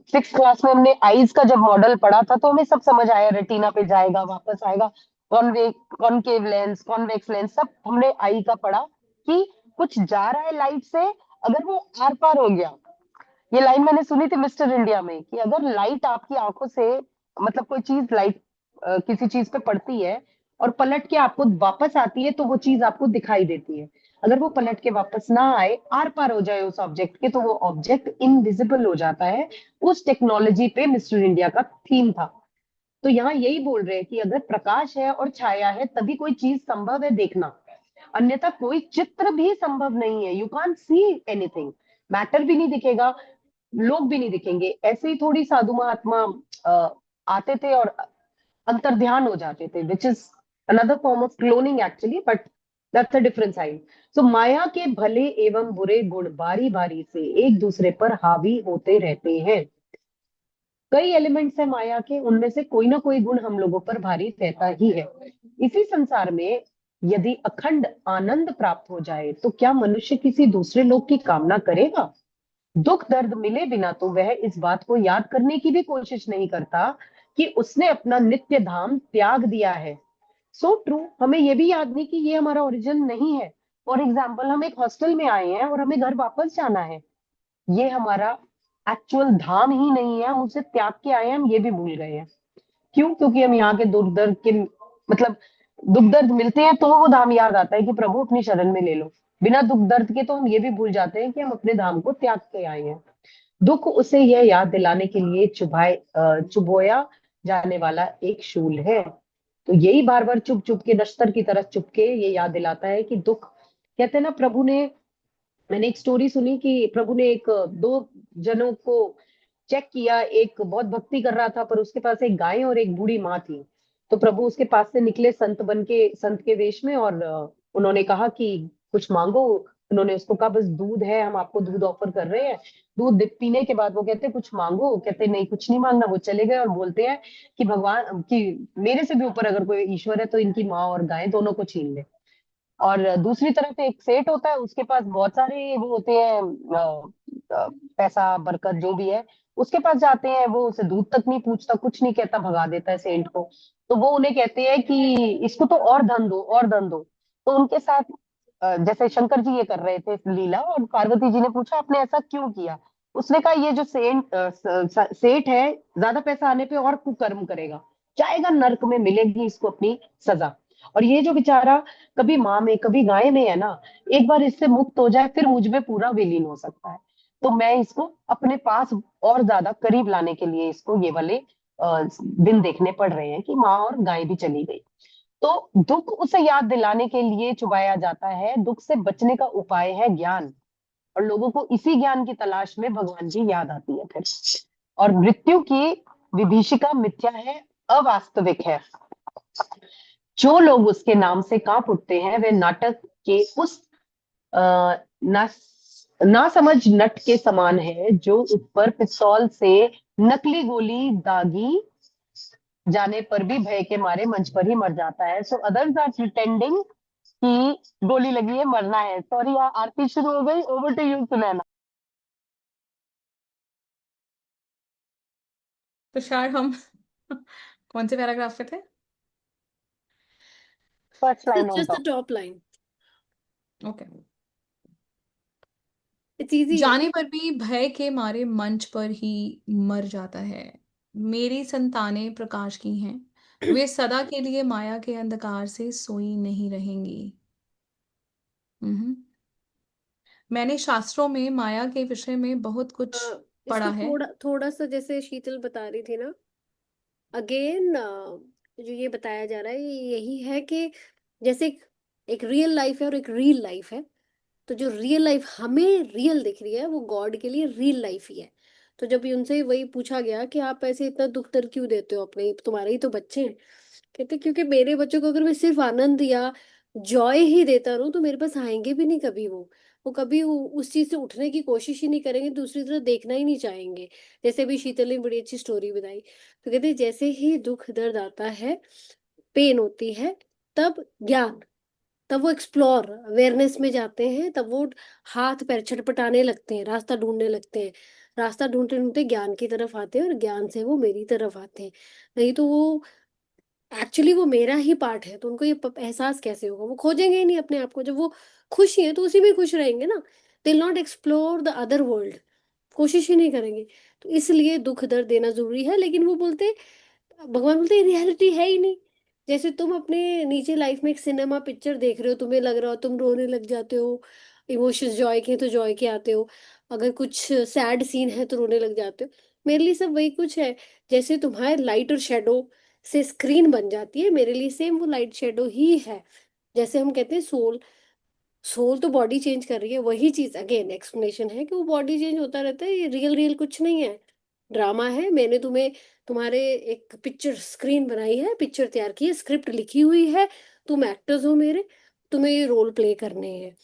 6th क्लास में हमने आईज का जब मॉडल पढ़ा था तो हमें सब समझ आया, रेटिना पे जाएगा वापस आएगा, कॉनकेव लेंस, कॉन्वेक्स लेंस, सब हमने आई का पढ़ा कि कुछ जा रहा है लाइट से, अगर वो आर पार हो गया। ये लाइन मैंने सुनी थी मिस्टर इंडिया में कि अगर लाइट आपकी आंखों से, मतलब कोई चीज लाइट किसी चीज पे पड़ती है और पलट के आपको वापस आती है तो वो चीज आपको दिखाई देती है। अगर वो पलट के वापस ना आए, आर पार हो जाए उस ऑब्जेक्ट के, तो वो ऑब्जेक्ट इनविजिबल हो जाता है। उस टेक्नोलॉजी पे मिस्टर इंडिया का थीम था। तो यहाँ यही बोल रहे हैं कि अगर प्रकाश है और छाया है तभी कोई चीज संभव है देखना, अन्यथा कोई चित्र भी संभव नहीं है। You can't see anything, matter भी नहीं दिखेगा, लोग भी नहीं दिखेंगे। ऐसे ही थोड़ी साधु महात्मा आते थे और अंतर्ध्यान हो जाते थे, which is another form of cloning actually, but that's a different side. So माया के भले एवं बुरे गुण बारी बारी से एक दूसरे पर हावी होते रहते हैं। कई एलिमेंट्स है माया के, उनमें से कोई ना कोई गुण हम लोगों पर भारी रहता ही है। इसी संसार में यदि अखंड आनंद प्राप्त हो जाए तो क्या मनुष्य किसी दूसरे लोक की कामना करेगा? दुख दर्द मिले बिना तो वह इस बात को याद करने की भी कोशिश नहीं करता कि उसने अपना नित्य धाम त्याग दिया है। सो ट्रू, हमें ये भी याद नहीं कि ये हमारा ओरिजिन नहीं है। फॉर एग्जाम्पल, हम एक हॉस्टल में आए हैं और हमें घर वापस जाना है, ये हमारा एक्चुअल धाम ही नहीं है, हम उसे त्याग के आए हैं, हम ये भी भूल गए हैं। क्यों? क्योंकि हम यहाँ के दुख दर्द के, मतलब दुख दर्द मिलते हैं तो वो धाम याद आता है कि प्रभु अपनी शरण में ले लो। बिना दुख दर्द के तो हम ये भी भूल जाते हैं कि हम अपने धाम को त्याग के आए हैं। दुख उसे यह याद दिलाने के लिए चुभोया जाने वाला एक शूल है। तो यही बार बार चुप चुप के, नश्तर की तरह चुप के ये याद दिलाता है कि दुख, कहते हैं ना, प्रभु ने, मैंने एक स्टोरी सुनी कि प्रभु ने एक दो जनों को चेक किया। एक बहुत भक्ति कर रहा था पर उसके पास एक गाय और एक बूढ़ी माँ थी। तो प्रभु उसके पास से निकले संत बन के, संत के वेश में, और उन्होंने कहा कि कुछ मांगो। उन्होंने उसको कहा बस दूध है, हम आपको दूध ऑफर कर रहे हैं। दूध पीने के बाद वो कहते कुछ मांगो, कहते नहीं कुछ नहीं मांगना। वो चले गए और बोलते हैं कि भगवान, कि मेरे से भी ऊपर अगर कोई ईश्वर है तो इनकी माँ और गाय दोनों को छीन ले। और दूसरी तरफ एक सेठ होता है, उसके पास बहुत सारे वो होते हैं, पैसा बरकत जो भी है, उसके पास जाते हैं, वो उसे दूध तक नहीं पूछता, कुछ नहीं कहता, भगा देता है सेठ को। तो वो उन्हें कहते हैं कि इसको तो और धन दो, और धन दो। तो उनके साथ जैसे शंकर जी ये कर रहे थे लीला, और पार्वती जी ने पूछा आपने ऐसा क्यों किया? उसने कहा ये जो सेठ है, ज्यादा पैसा आने पे और कुकर्म करेगा, जाएगा नर्क में, मिलेगी इसको अपनी सजा। और ये जो बेचारा कभी माँ में कभी गाय में है ना, एक बार इससे मुक्त हो जाए फिर मुझ में पूरा विलीन हो सकता है। तो मैं इसको अपने पास और ज्यादा करीब लाने के लिए इसको ये वाले दिन देखने पड़ रहे हैं कि माँ और गाय भी चली गई। तो दुख उसे याद दिलाने के लिए चुबाया जाता है, दुख से बचने का उपाय है ज्ञान। और लोगों को इसी ज्ञान की तलाश में भगवान जी याद आती है फिर। और मृत्यु की विभीषिका मिथ्या है, अवास्तविक है। जो लोग उसके नाम से कांप उठते हैं वे नाटक के उस ना ना समझ नट के समान है जो उस पर पिस्तौल से नकली गोली दागी जाने पर भी भय के मारे मंच पर ही मर जाता है। सो अदर्स आर प्रिटेंडिंग कि गोली लगी है, मरना है। सॉरी, आरती शुरू हो गई। Over to you Sunaina. Tushar, हम कौन से पैराग्राफ पे थे? First line on just the top. Top line, okay. It's easy. जाने पर भी भय के मारे मंच पर ही मर जाता है। मेरी संतानें प्रकाश की हैं, वे सदा के लिए माया के अंधकार से सोई नहीं रहेंगी। मैंने शास्त्रों में माया के विषय में बहुत कुछ इसको पढ़ा है। थोड़ा थोड़ा सा जैसे शीतल बता रही थी ना, अगेन जो ये बताया जा रहा है ये यही है कि जैसे एक रियल लाइफ है और एक रियल लाइफ है। तो जो रियल लाइफ हमें रियल दिख रही है वो गॉड के लिए रियल लाइफ ही है। तो जब उनसे वही पूछा गया कि आप ऐसे इतना दुख दर्द क्यों देते हो अपने, तुम्हारे ही तो बच्चे हैं। कहते क्योंकि मेरे बच्चों को अगर मैं सिर्फ आनंद या जॉय ही देता रहूं तो मेरे पास आएंगे भी नहीं कभी। वो कभी उस चीज से उठने की कोशिश ही नहीं करेंगे, दूसरी तरफ देखना ही नहीं चाहेंगे। जैसे अभी शीतल ने बड़ी अच्छी स्टोरी बताई। तो कहते जैसे ही दुख दर्द आता है, पेन होती है, तब ज्ञान, तब वो एक्सप्लोर अवेयरनेस में जाते हैं, तब वो हाथ पैर छटपटाने लगते हैं, रास्ता ढूंढने लगते हैं। रास्ता ढूंढते ढूंढते ज्ञान की तरफ आते हैं और ज्ञान से वो मेरी तरफ आते हैं। नहीं तो वो एक्चुअली वो मेरा ही पार्ट है, तो उनको ये एहसास कैसे होगा? वो खोजेंगे ही नहीं अपने आप को। जब वो खुश ही है तो उसी में खुश रहेंगे ना। They not explore the other world, कोशिश ही नहीं करेंगे। तो इसलिए दुख दर्द देना जरूरी है। लेकिन वो बोलते, भगवान बोलते रियलिटी है ही नहीं। जैसे तुम अपने नीचे लाइफ में एक सिनेमा पिक्चर देख रहे हो, तुम्हें लग रहा हो तुम रोने लग जाते हो, इमोशंस जॉय के हैं तो जॉय के आते हो, अगर कुछ सैड सीन है तो रोने लग जाते हो। मेरे लिए सब वही कुछ है। जैसे तुम्हारे लाइट और शेडो से स्क्रीन बन जाती है, मेरे लिए सेम वो लाइट शेडो ही है। जैसे हम कहते हैं सोल, सोल तो बॉडी चेंज कर रही है, वही चीज अगेन एक्सप्लेनेशन है कि वो बॉडी चेंज होता रहता है। ये रियल रियल कुछ नहीं है, ड्रामा है। मैंने तुम्हें तुम्हारे एक पिक्चर स्क्रीन बनाई है, पिक्चर तैयार की है, स्क्रिप्ट लिखी हुई है, तुम एक्टर्स हो मेरे, तुम्हें ये रोल प्ले करने हैं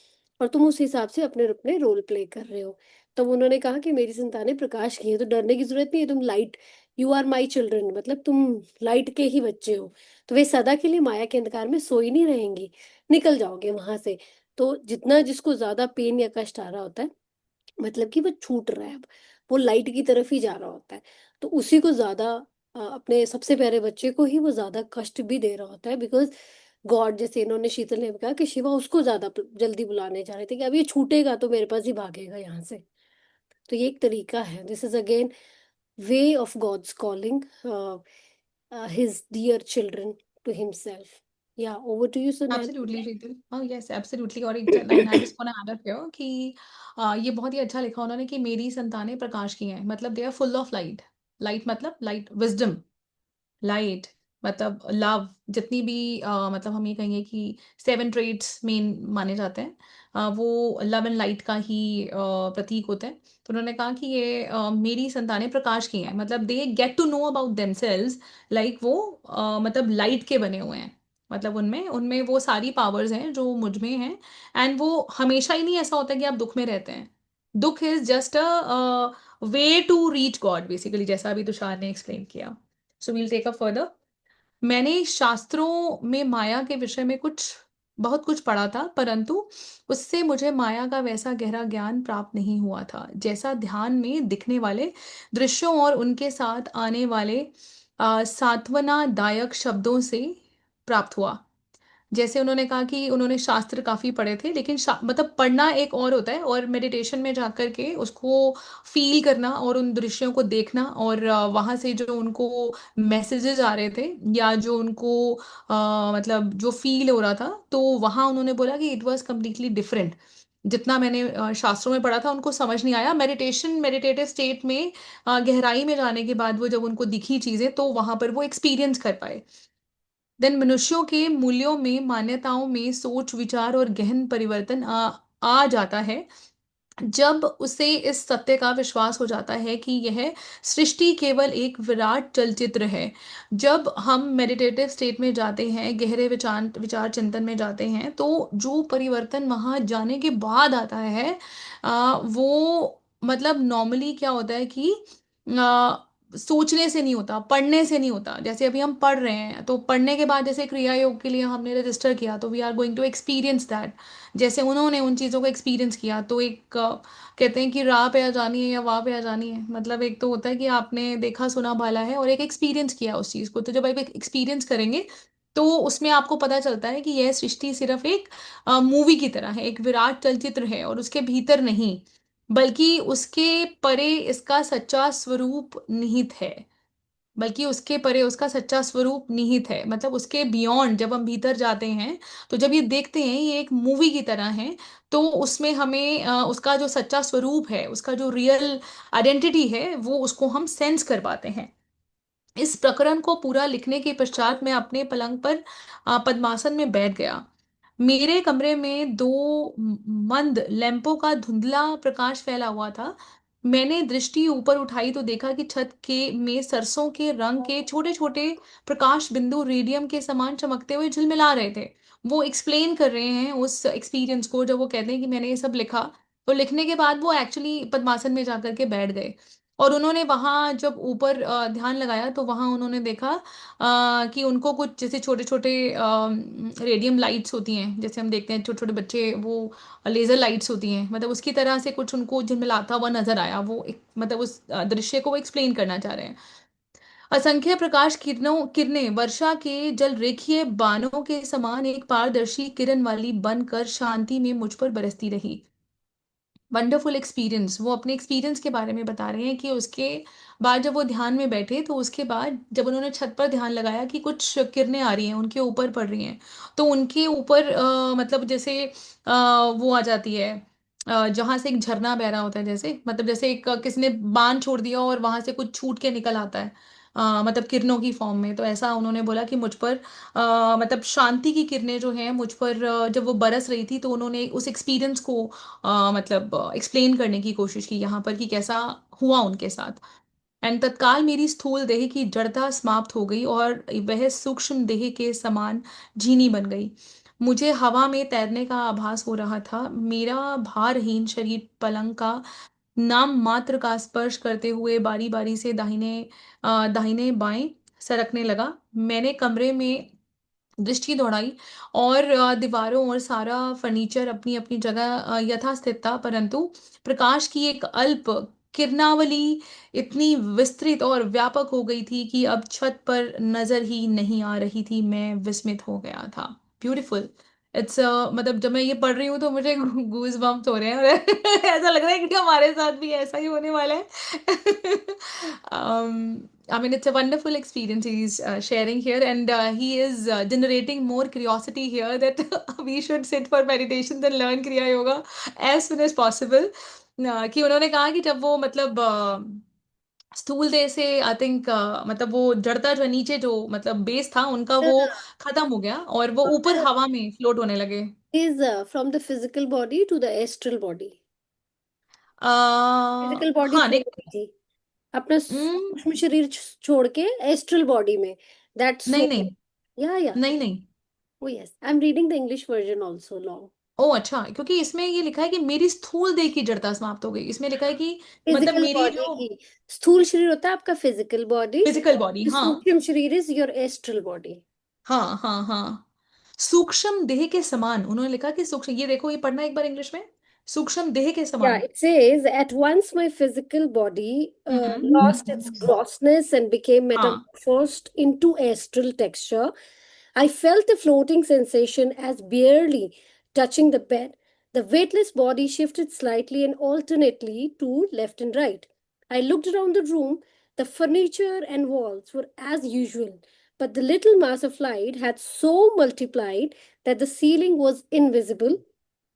और तुम उस हिसाब से अपने अपने रोल प्ले कर रहे हो। तब उन्होंने कहा कि मेरी संतानें प्रकाश की है, तो डरने की जरूरत नहीं है, तुम light, you are my children, मतलब तुम लाइट के ही बच्चे हो। तो वे सदा के लिए माया के अंधकार में सोई नहीं रहेंगी, निकल जाओगे वहां से। तो जितना जिसको ज्यादा पेन या कष्ट आ रहा होता है, मतलब कि वो छूट रहा है, अब वो लाइट की तरफ ही जा रहा होता है, तो उसी को ज्यादा अपने सबसे प्यारे बच्चे को ही वो ज्यादा कष्ट भी दे रहा होता है। बिकॉज गॉड, जैसे इन्होंने शीतल ने कहा कि शिवा उसको ज्यादा जल्दी बुलाने जा रहे थे कि अब ये छूटेगा तो मेरे पास ही भागेगा यहाँ से। तो ये एक तरीका है, this is again way of God's calling his dear children to himself. या over to you Sunaina. Absolutely Sheetal, हाँ यस एब्सोल्युटली। और एक line I just want to add up here कि ये बहुत ही अच्छा लिखा उन्होंने कि मेरी संतानें प्रकाश की हैं, मतलब they are full of light. Light मतलब लाइट, विजडम, लाइट मतलब लव। जितनी भी मतलब हम ये कहेंगे कि 7 ट्रेड्स मेन माने जाते हैं, वो लव एंड लाइट का ही प्रतीक होते हैं। तो उन्होंने कहा कि ये मेरी संतानें प्रकाश की हैं, मतलब they get to know about themselves, like वो मतलब लाइट के बने हुए हैं। मतलब उनमें उनमें वो सारी पावर्स हैं जो मुझ में हैं। एंड वो हमेशा ही नहीं ऐसा होता कि आप दुख में रहते हैं। Dukh is just a way to reach God basically, जैसा अभी तुषार ने एक्सप्लेन किया। So we'll take up further. मैंने शास्त्रों में माया के विषय में बहुत कुछ पढ़ा था, परंतु उससे मुझे माया का वैसा गहरा ज्ञान प्राप्त नहीं हुआ था जैसा ध्यान में दिखने वाले दृश्यों और उनके साथ आने वाले सांत्वनादायक शब्दों से प्राप्त हुआ। जैसे उन्होंने कहा कि उन्होंने शास्त्र काफी पढ़े थे, लेकिन मतलब पढ़ना एक और होता है और मेडिटेशन में जाकर के उसको फील करना और उन दृश्यों को देखना और वहां से जो उनको मैसेजेस आ रहे थे या जो उनको मतलब जो फील हो रहा था, तो वहां उन्होंने बोला कि इट वाज कम्प्लीटली डिफरेंट। जितना मैंने शास्त्रों में पढ़ा था उनको समझ नहीं आया। मेडिटेटिव स्टेट में गहराई में जाने के बाद वो जब उनको दिखी चीजें तो वहां पर वो एक्सपीरियंस कर पाए। देन मनुष्यों के मूल्यों में, मान्यताओं में सोच विचार और गहन परिवर्तन आ जाता है जब उसे इस सत्य का विश्वास हो जाता है कि यह सृष्टि केवल एक विराट चलचित्र है। जब हम मेडिटेटिव स्टेट में जाते हैं, गहरे विचार विचार चिंतन में जाते हैं, तो जो परिवर्तन वहां जाने के बाद आता है वो मतलब नॉर्मली क्या होता है कि सोचने से नहीं होता, पढ़ने से नहीं होता। जैसे अभी हम पढ़ रहे हैं तो पढ़ने के बाद जैसे क्रिया योग के लिए हमने रजिस्टर किया तो we are going to experience that. जैसे उन्होंने उन चीज़ों को एक्सपीरियंस किया तो एक कहते हैं कि राह पे आ जानी है या वाह पे आ जानी है। मतलब एक तो होता है कि आपने देखा सुना भाला है और एक एक्सपीरियंस किया उस चीज़ को। तो जब आप एक एक्सपीरियंस करेंगे तो उसमें आपको पता चलता है कि यह सृष्टि सिर्फ एक मूवी की तरह है, एक विराट चलचित्र है और उसके भीतर नहीं, बल्कि उसके परे इसका सच्चा स्वरूप निहित है। बल्कि उसके परे उसका सच्चा स्वरूप निहित है। मतलब उसके बियॉन्ड जब हम भीतर जाते हैं, तो जब ये देखते हैं ये एक मूवी की तरह है, तो उसमें हमें उसका जो सच्चा स्वरूप है, उसका जो रियल आइडेंटिटी है, वो उसको हम सेंस कर पाते हैं। इस प्रकरण को पूरा लिखने के पश्चात मैं अपने पलंग पर पद्मासन में बैठ गया। मेरे कमरे में दो मंद लैंपों का धुंधला प्रकाश फैला हुआ था। मैंने दृष्टि ऊपर उठाई तो देखा कि छत के में सरसों के रंग के छोटे छोटे प्रकाश बिंदु रेडियम के समान चमकते हुए झिलमिला रहे थे। वो एक्सप्लेन कर रहे हैं उस एक्सपीरियंस को, जब वो कहते हैं कि मैंने ये सब लिखा, तो लिखने के बाद वो एक्चुअली पद्मासन में जाकर के बैठ गए। और उन्होंने वहां जब ऊपर ध्यान लगाया, तो वहां उन्होंने देखा कि उनको कुछ जैसे छोटे छोटे रेडियम लाइट्स होती हैं, जैसे हम देखते हैं छोटे छोटे बच्चे, वो लेजर लाइट्स होती हैं, मतलब उसकी तरह से कुछ उनको झिलमिलाता हुआ नजर आया। वो एक मतलब उस दृश्य को वो एक्सप्लेन करना चाह रहे हैं। असंख्य प्रकाश किरणें वर्षा के जल रेखीय बाणों के समान एक पारदर्शी किरण वाली बनकर शांति में मुझ पर बरसती रही। वंडरफुल एक्सपीरियंस, वो अपने एक्सपीरियंस के बारे में बता रहे हैं कि उसके बाद जब वो ध्यान में बैठे, तो उसके बाद जब उन्होंने छत पर ध्यान लगाया कि कुछ किरणें आ रही हैं, उनके ऊपर पड़ रही हैं, तो उनके ऊपर मतलब जैसे वो आ जाती है, जहां से एक झरना बह रहा होता है, जैसे मतलब जैसे एक किसी ने बांध छोड़ दिया और वहां से कुछ छूट के निकल आता है, मतलब किरणों की फॉर्म में। तो ऐसा उन्होंने बोला कि मुझ पर मतलब शांति की किरणें जो हैं मुझ पर जब वो बरस रही थी, तो उन्होंने उस एक्सपीरियंस को मतलब एक्सप्लेन करने की कोशिश की यहाँ पर कि कैसा हुआ उनके साथ। एंड तत्काल मेरी स्थूल देह की जड़ता समाप्त हो गई और वह सूक्ष्म देह के समान झीनी बन गई। मुझे हवा में तैरने का आभास हो रहा था। मेरा भारहीन शरीर पलंग का नाम मात्र का स्पर्श करते हुए बारी बारी से दाहिने बाएं सरकने लगा। मैंने कमरे में दृष्टि दौड़ाई, और दीवारों और सारा फर्नीचर अपनी अपनी जगह यथास्थित था, परंतु प्रकाश की एक अल्प किरणावली इतनी विस्तृत और व्यापक हो गई थी कि अब छत पर नजर ही नहीं आ रही थी। मैं विस्मित हो गया था। ब्यूटीफुल। इट्स मतलब जब मैं ये पढ़ रही हूँ तो मुझे गूज बम्प्स हो रहे हैं, और ऐसा लग रहा है कि हमारे साथ भी ऐसा ही होने वाला है। I mean, it's a wonderful experience he's sharing here, and he is generating more curiosity here that we should sit for meditation and learn Kriya Yoga as soon as possible. कि उन्होंने कहा कि जब वो मतलब स्थूल देह से आई थिंक मतलब वो जड़ता जो है, नीचे जो मतलब बेस था उनका, वो खत्म हो गया और वो ऊपर हवा में फ्लोट होने लगे। is from the physical body to the astral body. Physical body हाँ खो नहीं। गई थी, अपना हम्म, सूक्ष्म शरीर छोड़ के एस्ट्रल बॉडी में, दैट्स नहीं सो। नहीं या नहीं नहीं। Oh yes, I am reading the English version also long. Oh अच्छा, क्योंकि इसमें ये लिखा है कि मेरी स्थूल देह की जड़ता समाप्त हो गई, इसमें लिखा है कि मतलब फिजिकल मेरी बॉडी जो की, स्थूल शरीर होता है आपका फिजिकल बॉडी, फिजिकल बॉडी। हाँ सूक्ष्म शरीर इज योर एस्ट्रल बॉडी। हाँ हाँ हाँ। सूक्ष्म देह के समान उन्होंने लिखा कि सूक्ष्म, ये देखो, ये पढ़ना एक बार इंग्लिश में, सूक्ष्म देह के Yeah, समान। it says, at once my physical body lost its grossness and became हाँ। metamorphosed into astral texture. I felt a floating sensation as barely touching the bed. The weightless body shifted slightly and alternately to left and right. I looked around the room. The furniture and walls were as usual, but the little mass of light had so multiplied that the ceiling was invisible.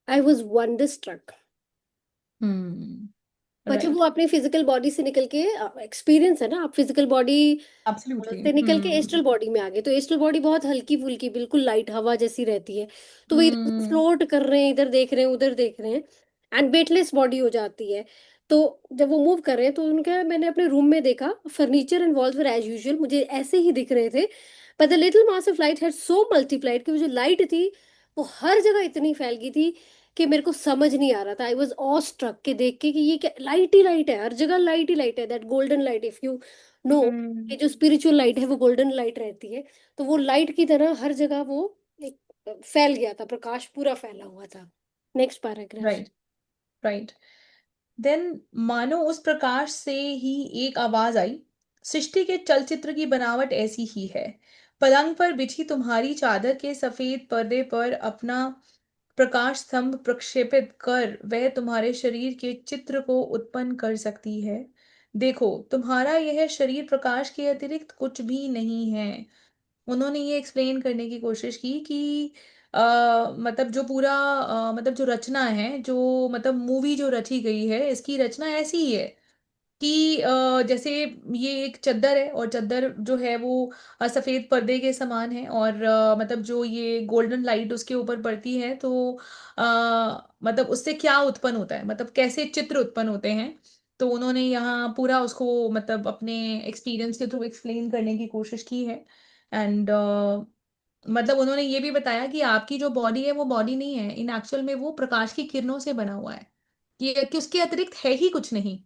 I was wonderstruck. हम्म। मतलब right. वो अपने physical body से निकल के, experience है ना, आप physical body absolutely. से निकल के हम्म। एस्ट्रल बॉडी में आ गए, तो एस्ट्रल बॉडी बहुत हल्की फुल्की बिल्कुल लाइट हवा जैसी रहती है, तो वो इधर हम्म। फ्लोट कर रहे हैं, इधर देख रहे हैं उधर देख रहे हैं, एंड वेटलेस बॉडी हो जाती है। तो जब वो मूव कर रहे हैं, तो उनका मैंने अपने रूम में देखा, furniture and walls were as usual, मुझे ऐसे ही दिख रहे थे, पर the little mass of light had so multiplied कि वो जो लाइट थी वो हर जगह इतनी फैल गई थी कि मेरे को समझ नहीं आ रहा था। आई वॉज ऑ स्ट्रक के देख के कि ये क्या, लाइट ही लाइट है, हर जगह लाइट ही लाइट है, that golden light, if you know, ये जो स्पिरिचुअल लाइट है वो गोल्डन लाइट रहती है, तो वो लाइट की तरह हर जगह वो एक फैल गया था, प्रकाश पूरा फैला हुआ था। Next paragraph. Right. Right. Then मानो उस प्रकाश से ही एक आवाज आई, सृष्टि के चलचित्र की बनावट ऐसी ही है। पलंग पर बिछी तुम्हारी चादर के सफेद पर्दे पर अपना प्रकाश स्तंभ प्रक्षेपित कर वह तुम्हारे शरीर के चित्र को उत्पन्न कर सकती है। देखो, तुम्हारा यह शरीर प्रकाश के अतिरिक्त कुछ भी नहीं है। उन्होंने ये एक्सप्लेन करने की कोशिश की कि मतलब जो पूरा मतलब जो रचना है, जो मतलब मूवी जो रची गई है, इसकी रचना ऐसी ही है कि जैसे ये एक चद्दर है, और चद्दर जो है वो सफेद पर्दे के समान है, और मतलब जो ये गोल्डन लाइट उसके ऊपर पड़ती है, तो मतलब उससे क्या उत्पन्न होता है, मतलब कैसे चित्र उत्पन्न होते हैं। तो उन्होंने यहाँ पूरा उसको मतलब अपने एक्सपीरियंस के थ्रू एक्सप्लेन करने की कोशिश की है। एंड मतलब उन्होंने ये भी बताया कि आपकी जो बॉडी है वो बॉडी नहीं है, इन एक्चुअल में वो प्रकाश की किरणों से बना हुआ है, कि उसके अतिरिक्त है ही कुछ नहीं।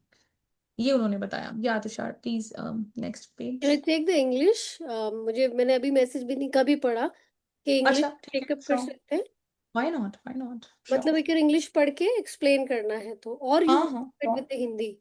ये उन्होंने बताया। या Tushar, please next can I page. Take the English? मुझे मैंने अभी मैसेज भी नहीं कभी पढ़ा कि इंग्लिश अच्छा, ठीक है, टेकअप कर श्योर। सकते हैं। व्हाई नॉट, व्हाई नॉट, मतलब श्योर। एक इंग्लिश पढ़ के एक्सप्लेन करना है तो, और यू हाँ हाँ, विद श्योर। द हिंदी।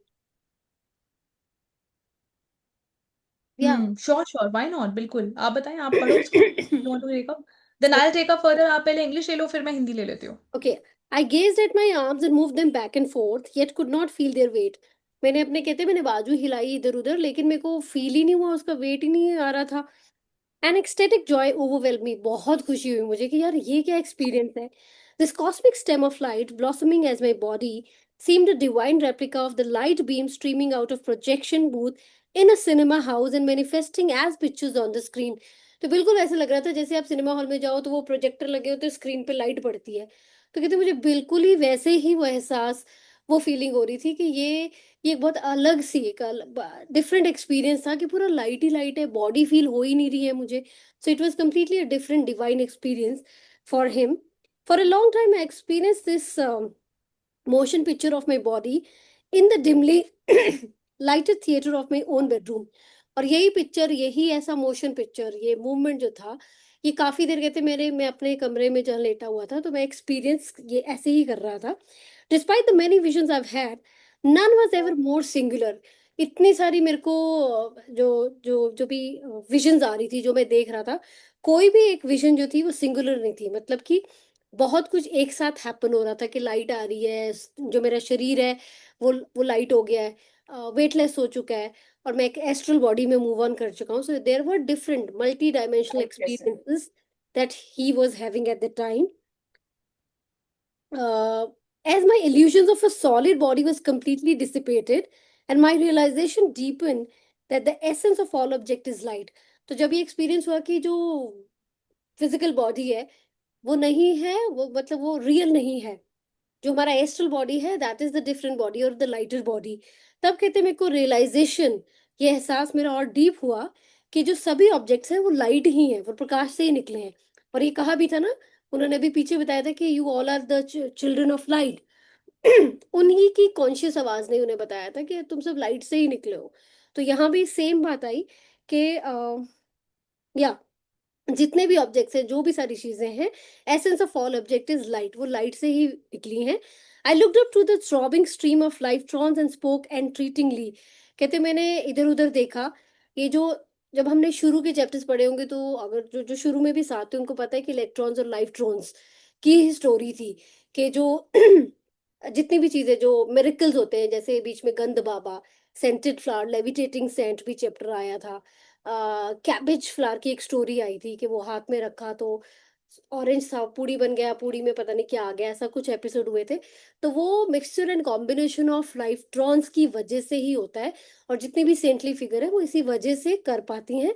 या श्योर श्योर, व्हाई नॉट, बिल्कुल, आप बताएं, आप पढ़ो उसको। You want to take up, then I will take up further. आप पहले इंग्लिश ले लो, फिर मैं हिंदी ले लेती हूँ। Okay, I gazed at my arms and moved them back and forth, yet could not feel their weight. मैंने अपने कहते मैंने बाजू हिलाई इधर उधर, लेकिन मेरे को फील ही नहीं हुआ, उसका वेट ही नहीं आ रहा था। An ecstatic joy overwhelmed me. बहुत खुशी हुई मुझे कि यार ये क्या एक्सपीरियंस है. This cosmic stem of light blossoming as my body seemed a divine replica of the light beam streaming out of projection booth in a cinema house and manifesting as pictures on the screen. तो बिल्कुल ऐसा लग रहा था जैसे आप cinema hall में जाओ तो वो प्रोजेक्टर लगे होते, स्क्रीन पे लाइट पड़ती है। तो कहते मुझे बिल्कुल ही वैसे ही वो एहसास, वो फीलिंग हो रही थी कि ये एक बहुत अलग सी एक डिफरेंट एक्सपीरियंस था कि पूरा लाइट ही लाइट है, बॉडी फील हो ही नहीं रही है मुझे। So it was completely a different divine experience for him. For a long time, I experienced this motion picture of my body in the dimly lighted theater of my own bedroom. और यही picture, यही ऐसा motion picture, ये movement जो था, ये काफी देर कहते मेरे, मैं अपने कमरे में जहाँ लेटा हुआ था तो मैं एक्सपीरियंस ये ऐसे ही कर रहा था। Despite the many visions I had, none was ever more singular. इतनी सारी मेरे को जो जो जो भी विजन्स आ रही थी, जो मैं देख रहा था, कोई भी एक विजन जो थी वो सिंगुलर नहीं थी। मतलब कि बहुत कुछ एक साथ हैपन हो रहा था कि लाइट आ रही है, जो मेरा शरीर है वो लाइट हो गया है, वेटलेस हो चुका है, और मैं एक एस्ट्रल बॉडी में मूव ऑन कर चुका हूँ। So there were different multi dimensional experiences that he was having at the time. As my illusions of a solid body was completely dissipated and my realization deepened that the essence of all object is light. तो जब ये experience हुआ कि जो physical body है वो नहीं है, वो मतलब वो रियल नहीं है, जो हमारा एस्ट्रल बॉडी है that is the different body और द लाइटर बॉडी। तब कहते मेरे को रियलाइजेशन, ये एहसास मेरा और डीप हुआ कि जो सभी ऑब्जेक्ट्स हैं वो लाइट ही हैं, वो प्रकाश से ही निकले हैं। और ये कहा भी था ना, उन्होंने अभी पीछे बताया था कि you all are the children of light. उन्हीं की कॉन्शियस आवाज ने उन्हें बताया था कि तुम सब लाइट से ही निकले हो। तो यहाँ भी सेम बात आई कि या जितने भी ऑब्जेक्ट्स हैं, जो भी सारी चीजें हैं, essence of all object is light, वो लाइट से ही निकली हैं। I looked up to the throbbing stream of electrons and spoke entreatingly. कहते मैंने इधर उधर देखा, ये जो जब हमने शुरू के चैप्टर्स पढ़े होंगे तो अगर जो जो शुरू में भी साथ थे उनको पता है कि इलेक्ट्रॉन्स और लाइट्रॉन्स की ही स्टोरी थी कि जो जितनी भी चीजें जो मिरेकल्स होते हैं, जैसे बीच में गंध बाबा, सेंटेड फ्लावर, लेविटेटिंग सेंट भी चैप्टर आया था। कैबेज फ्लावर की एक स्टोरी आई थी कि वो हाथ में रखा तो ऑरेंज था, पूड़ी बन गया, पूड़ी में पता नहीं क्या आ गया, ऐसा कुछ एपिसोड हुए थे। तो वो mixture and combination of electrons की वजह से ही होता है, और जितनी भी सेंटली फिगर है वो इसी वजह से कर पाती हैं,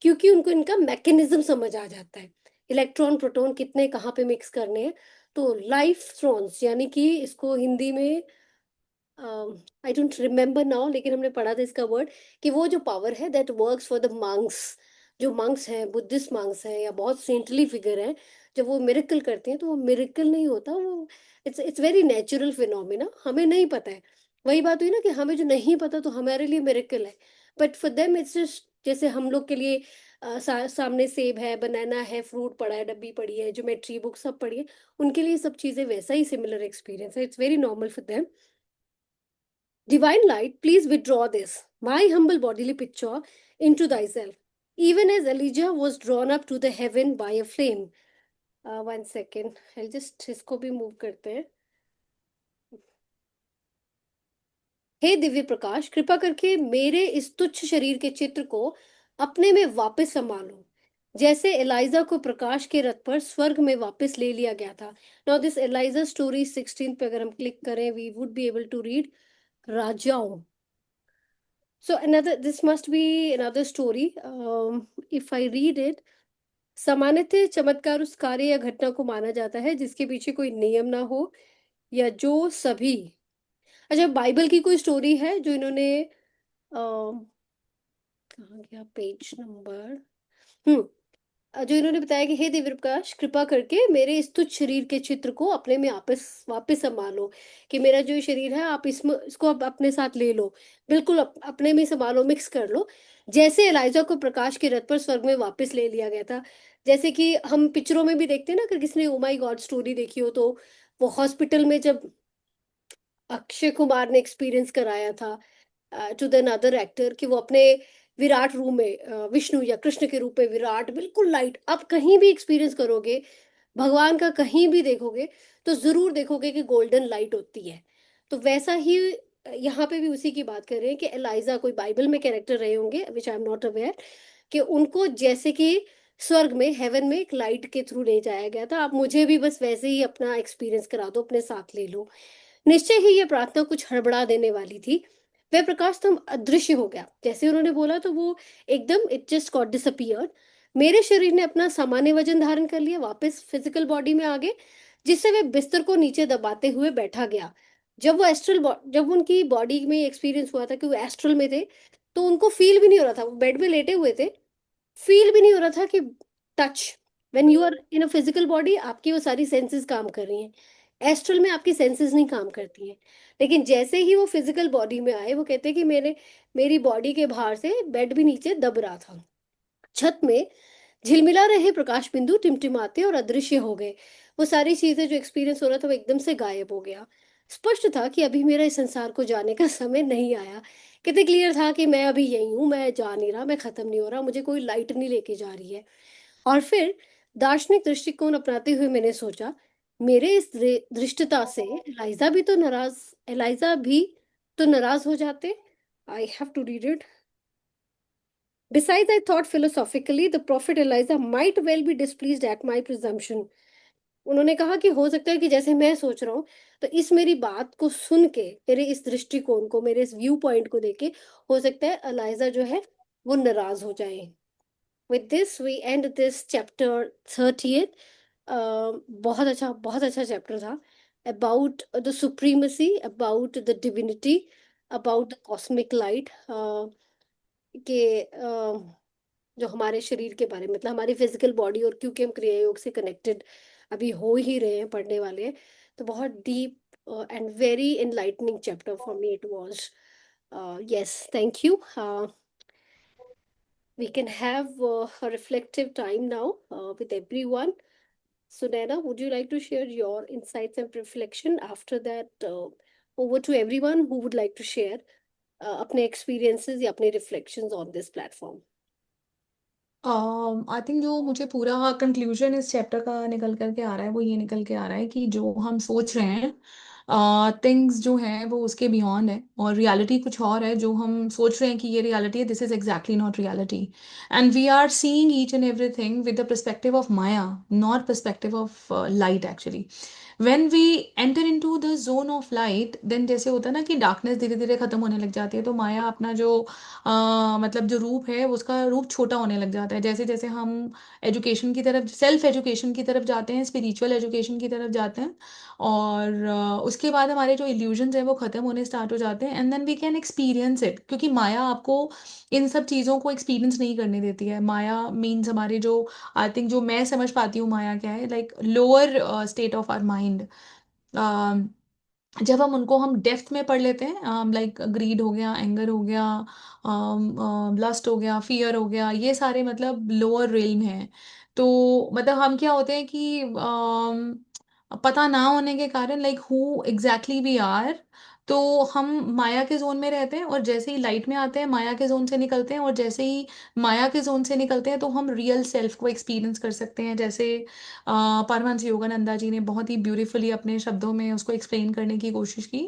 क्योंकि उनको इनका मैकेनिज्म समझ आ जाता है, इलेक्ट्रॉन प्रोटॉन कितने कहाँ पे मिक्स करने हैं। तो लाइफ थ्रॉन्स, यानी कि इसको हिंदी में आई डोंट रिमेम्बर नाउ, लेकिन हमने पढ़ा था इसका वर्ड, कि वो जो पावर है that works for the monks. जो मंक्स हैं, बुद्धिस्ट मंक्स हैं या बहुत सेंटली फिगर हैं, जब वो मिरेकल करते हैं तो वो मिरेकल नहीं होता, वो इट्स वेरी नेचुरल फिनोमिना, हमें नहीं पता है। वही बात हुई ना कि हमें जो नहीं पता तो हमारे लिए मिरेकल है, but for them it's just जैसे हम लोग के लिए सामने सेब है, बनाना है, फ्रूट पड़ा है, डब्बी पड़ी है, ज्योमेट्री बुक सब पड़ी है, उनके लिए सब चीजें वैसा ही सिमिलर एक्सपीरियंस है, it's very normal for them. Divine light, please withdraw this, my humble bodily picture, into thyself, even as Elijah was drawn up to the heaven by a flame. 1 second, I'll just इसको भी move करते हैं। हे दिव्य प्रकाश, कृपा करके मेरे इस तुच्छ शरीर के चित्र को अपने में वापस संभालो, जैसे एलाइजा को प्रकाश के रथ पर स्वर्ग में वापस ले लिया गया था। नाउ दिस एलाइजा स्टोरी 16 पे अगर हम क्लिक करें, we would be able to read राजाओं. So another, this must be another story. If I read it, सामान्यतः चमत्कार उस कार्य या घटना को माना जाता है जिसके पीछे कोई नियम ना हो, या जो सभी. अच्छा, बाइबल की कोई स्टोरी है जो इन्होंने कहाँ गया पेज नंबर, जो इन्होंने बताया कि हे दिव्य प्रकाश, कृपा करके मेरे इस तुच्छ शरीर के चित्र को अपने में वापस वापस संभालो, कि मेरा जो शरीर है आप इसमें इसको आप अपने साथ ले लो, बिल्कुल अपने में संभालो, मिक्स कर लो, जैसे एलाइजा को प्रकाश के रथ पर स्वर्ग में वापस ले लिया गया था. जैसे कि हम पिक्चरों में भी देखते हैं ना, अगर किसी ने ओ माई गॉड स्टोरी देखी हो तो वो हॉस्पिटल में जब अक्षय कुमार ने एक्सपीरियंस कराया था टू द अनदर एक्टर, कि वो अपने विराट रूम में विष्णु या कृष्ण के रूप में विराट बिल्कुल लाइट, आप कहीं भी एक्सपीरियंस करोगे भगवान का, कहीं भी देखोगे तो जरूर देखोगे कि गोल्डन लाइट होती है. तो वैसा ही यहाँ पे भी उसी की बात कर रहे हैं कि एलाइजा कोई बाइबल में कैरेक्टर रहे होंगे, विच आई एम नॉट अवेयर, कि उनको जैसे कि स्वर्ग में, हेवन में एक लाइट के थ्रू ले जाया गया था. आप मुझे भी बस वैसे ही अपना एक्सपीरियंस करा दो, अपने साथ ले लो. निश्चय ही ये प्रार्थना कुछ हड़बड़ा देने वाली थी. वह प्रकाश स्तंभ अदृश्य हो गया, जैसे उन्होंने बोला तो वो एकदम, इट जस्ट गॉट डिसअपियर्ड. मेरे शरीर ने अपना सामान्य वजन धारण कर लिया, वापस फिजिकल बॉडी में आ गए, जिससे वे बिस्तर को नीचे दबाते हुए बैठा गया. जब उनकी बॉडी में एक्सपीरियंस हुआ था कि वो एस्ट्रल में थे, तो उनको फील भी नहीं हो रहा था, वो बेड में लेटे हुए थे, फील भी नहीं हो रहा था कि touch. When you are in a physical body आपकी वो सारी सेंसेस काम कर रही हैं, एस्ट्रल में आपकी सेंसेस नहीं काम करती हैं. लेकिन जैसे ही वो फिजिकल बॉडी में आए, वो कहते हैं कि मेरी बॉडी के बाहर से बेड भी नीचे दब रहा था. छत में झिलमिला रहे प्रकाश बिंदु टिमटिमाते और अदृश्य हो गए. वो सारी चीजें जो एक्सपीरियंस हो रहा था वो एकदम से गायब हो गया. स्पष्ट था कि अभी मेरा इस संसार को जाने का समय नहीं आया. कितने क्लियर था कि मैं अभी यही हूँ, मैं जा नहीं रहा, मैं खत्म नहीं हो रहा, मुझे कोई लाइट नहीं लेके जा रही है. और फिर दार्शनिक दृष्टिकोण अपनाते हुए मैंने सोचा, मेरे इस दृष्टता से एलाइजा भी तो नाराज हो जाते. I have to read it. Besides, I thought philosophically the prophet Elijah might well be displeased at my presumption. उन्होंने कहा कि हो सकता है कि जैसे मैं सोच रहा हूँ, तो इस मेरी बात को सुन के, मेरे इस दृष्टिकोण को, मेरे इस व्यू पॉइंट को देख के, हो सकता है एलाइजा जो है वो नाराज हो जाए. With this we end this chapter 30th. बहुत अच्छा चैप्टर था, about the supremacy, about the divinity, about the cosmic light. कि जो हमारे शरीर के बारे में, मतलब हमारी फिजिकल बॉडी, और क्योंकि हम क्रिया योग से कनेक्टेड अभी हो ही रहे हैं, पढ़ने वाले हैं, तो बहुत deep and very enlightening chapter for me it was. Yes, thank you. We can have a reflective time now with everyone. So Naina, would you like to share your insights and reflection? After that, over to everyone who would like to share अपने experiences या अपने reflections on this platform. I think जो मुझे पूरा conclusion इस chapter का निकल करके आ रहा है वो ये निकल के आ रहा है कि जो हम सोच रहे हैं थिंग्स जो हैं वो उसके बियॉन्ड है, और रियलिटी कुछ और है. जो हम सोच रहे हैं कि ये रियलिटी है, this is exactly not reality. And we are seeing each and everything with the perspective of maya, not perspective of light actually. when we enter into the zone of light, then जैसे होता है ना कि darkness धीरे धीरे खत्म होने लग जाती है, तो माया अपना जो मतलब जो रूप है उसका रूप छोटा होने लग जाता है. जैसे जैसे हम एजुकेशन की तरफ, सेल्फ एजुकेशन की तरफ जाते हैं, स्पिरिचुअल एजुकेशन की तरफ जाते हैं, और उसके बाद हमारे जो इल्यूजन्स हैं वो ख़त्म होने स्टार्ट हो जाते हैं, and then we can experience it. क्योंकि माया आपको इन सब चीज़ों को एक्सपीरियंस नहीं करने देती है. माया मीन्स हमारे जो, आई थिंक जो मैं समझ पाती हूँ माया क्या है, like lower state of our mind. जब हम डेप्थ में पढ़ लेते हैं, लाइक ग्रीड हो गया, एंगर हो गया, लस्ट हो गया, फियर हो गया, ये सारे मतलब लोअर रेल्म हैं. तो मतलब हम क्या होते हैं कि पता ना होने के कारण, like who exactly we are, तो हम माया के जोन में रहते हैं, और जैसे ही लाइट में आते हैं माया के जोन से निकलते हैं, और जैसे ही माया के जोन से निकलते हैं तो हम रियल सेल्फ को एक्सपीरियंस कर सकते हैं। जैसे परमहंस योगानंदा जी ने बहुत ही ब्यूटीफुली अपने शब्दों में उसको एक्सप्लेन करने की कोशिश की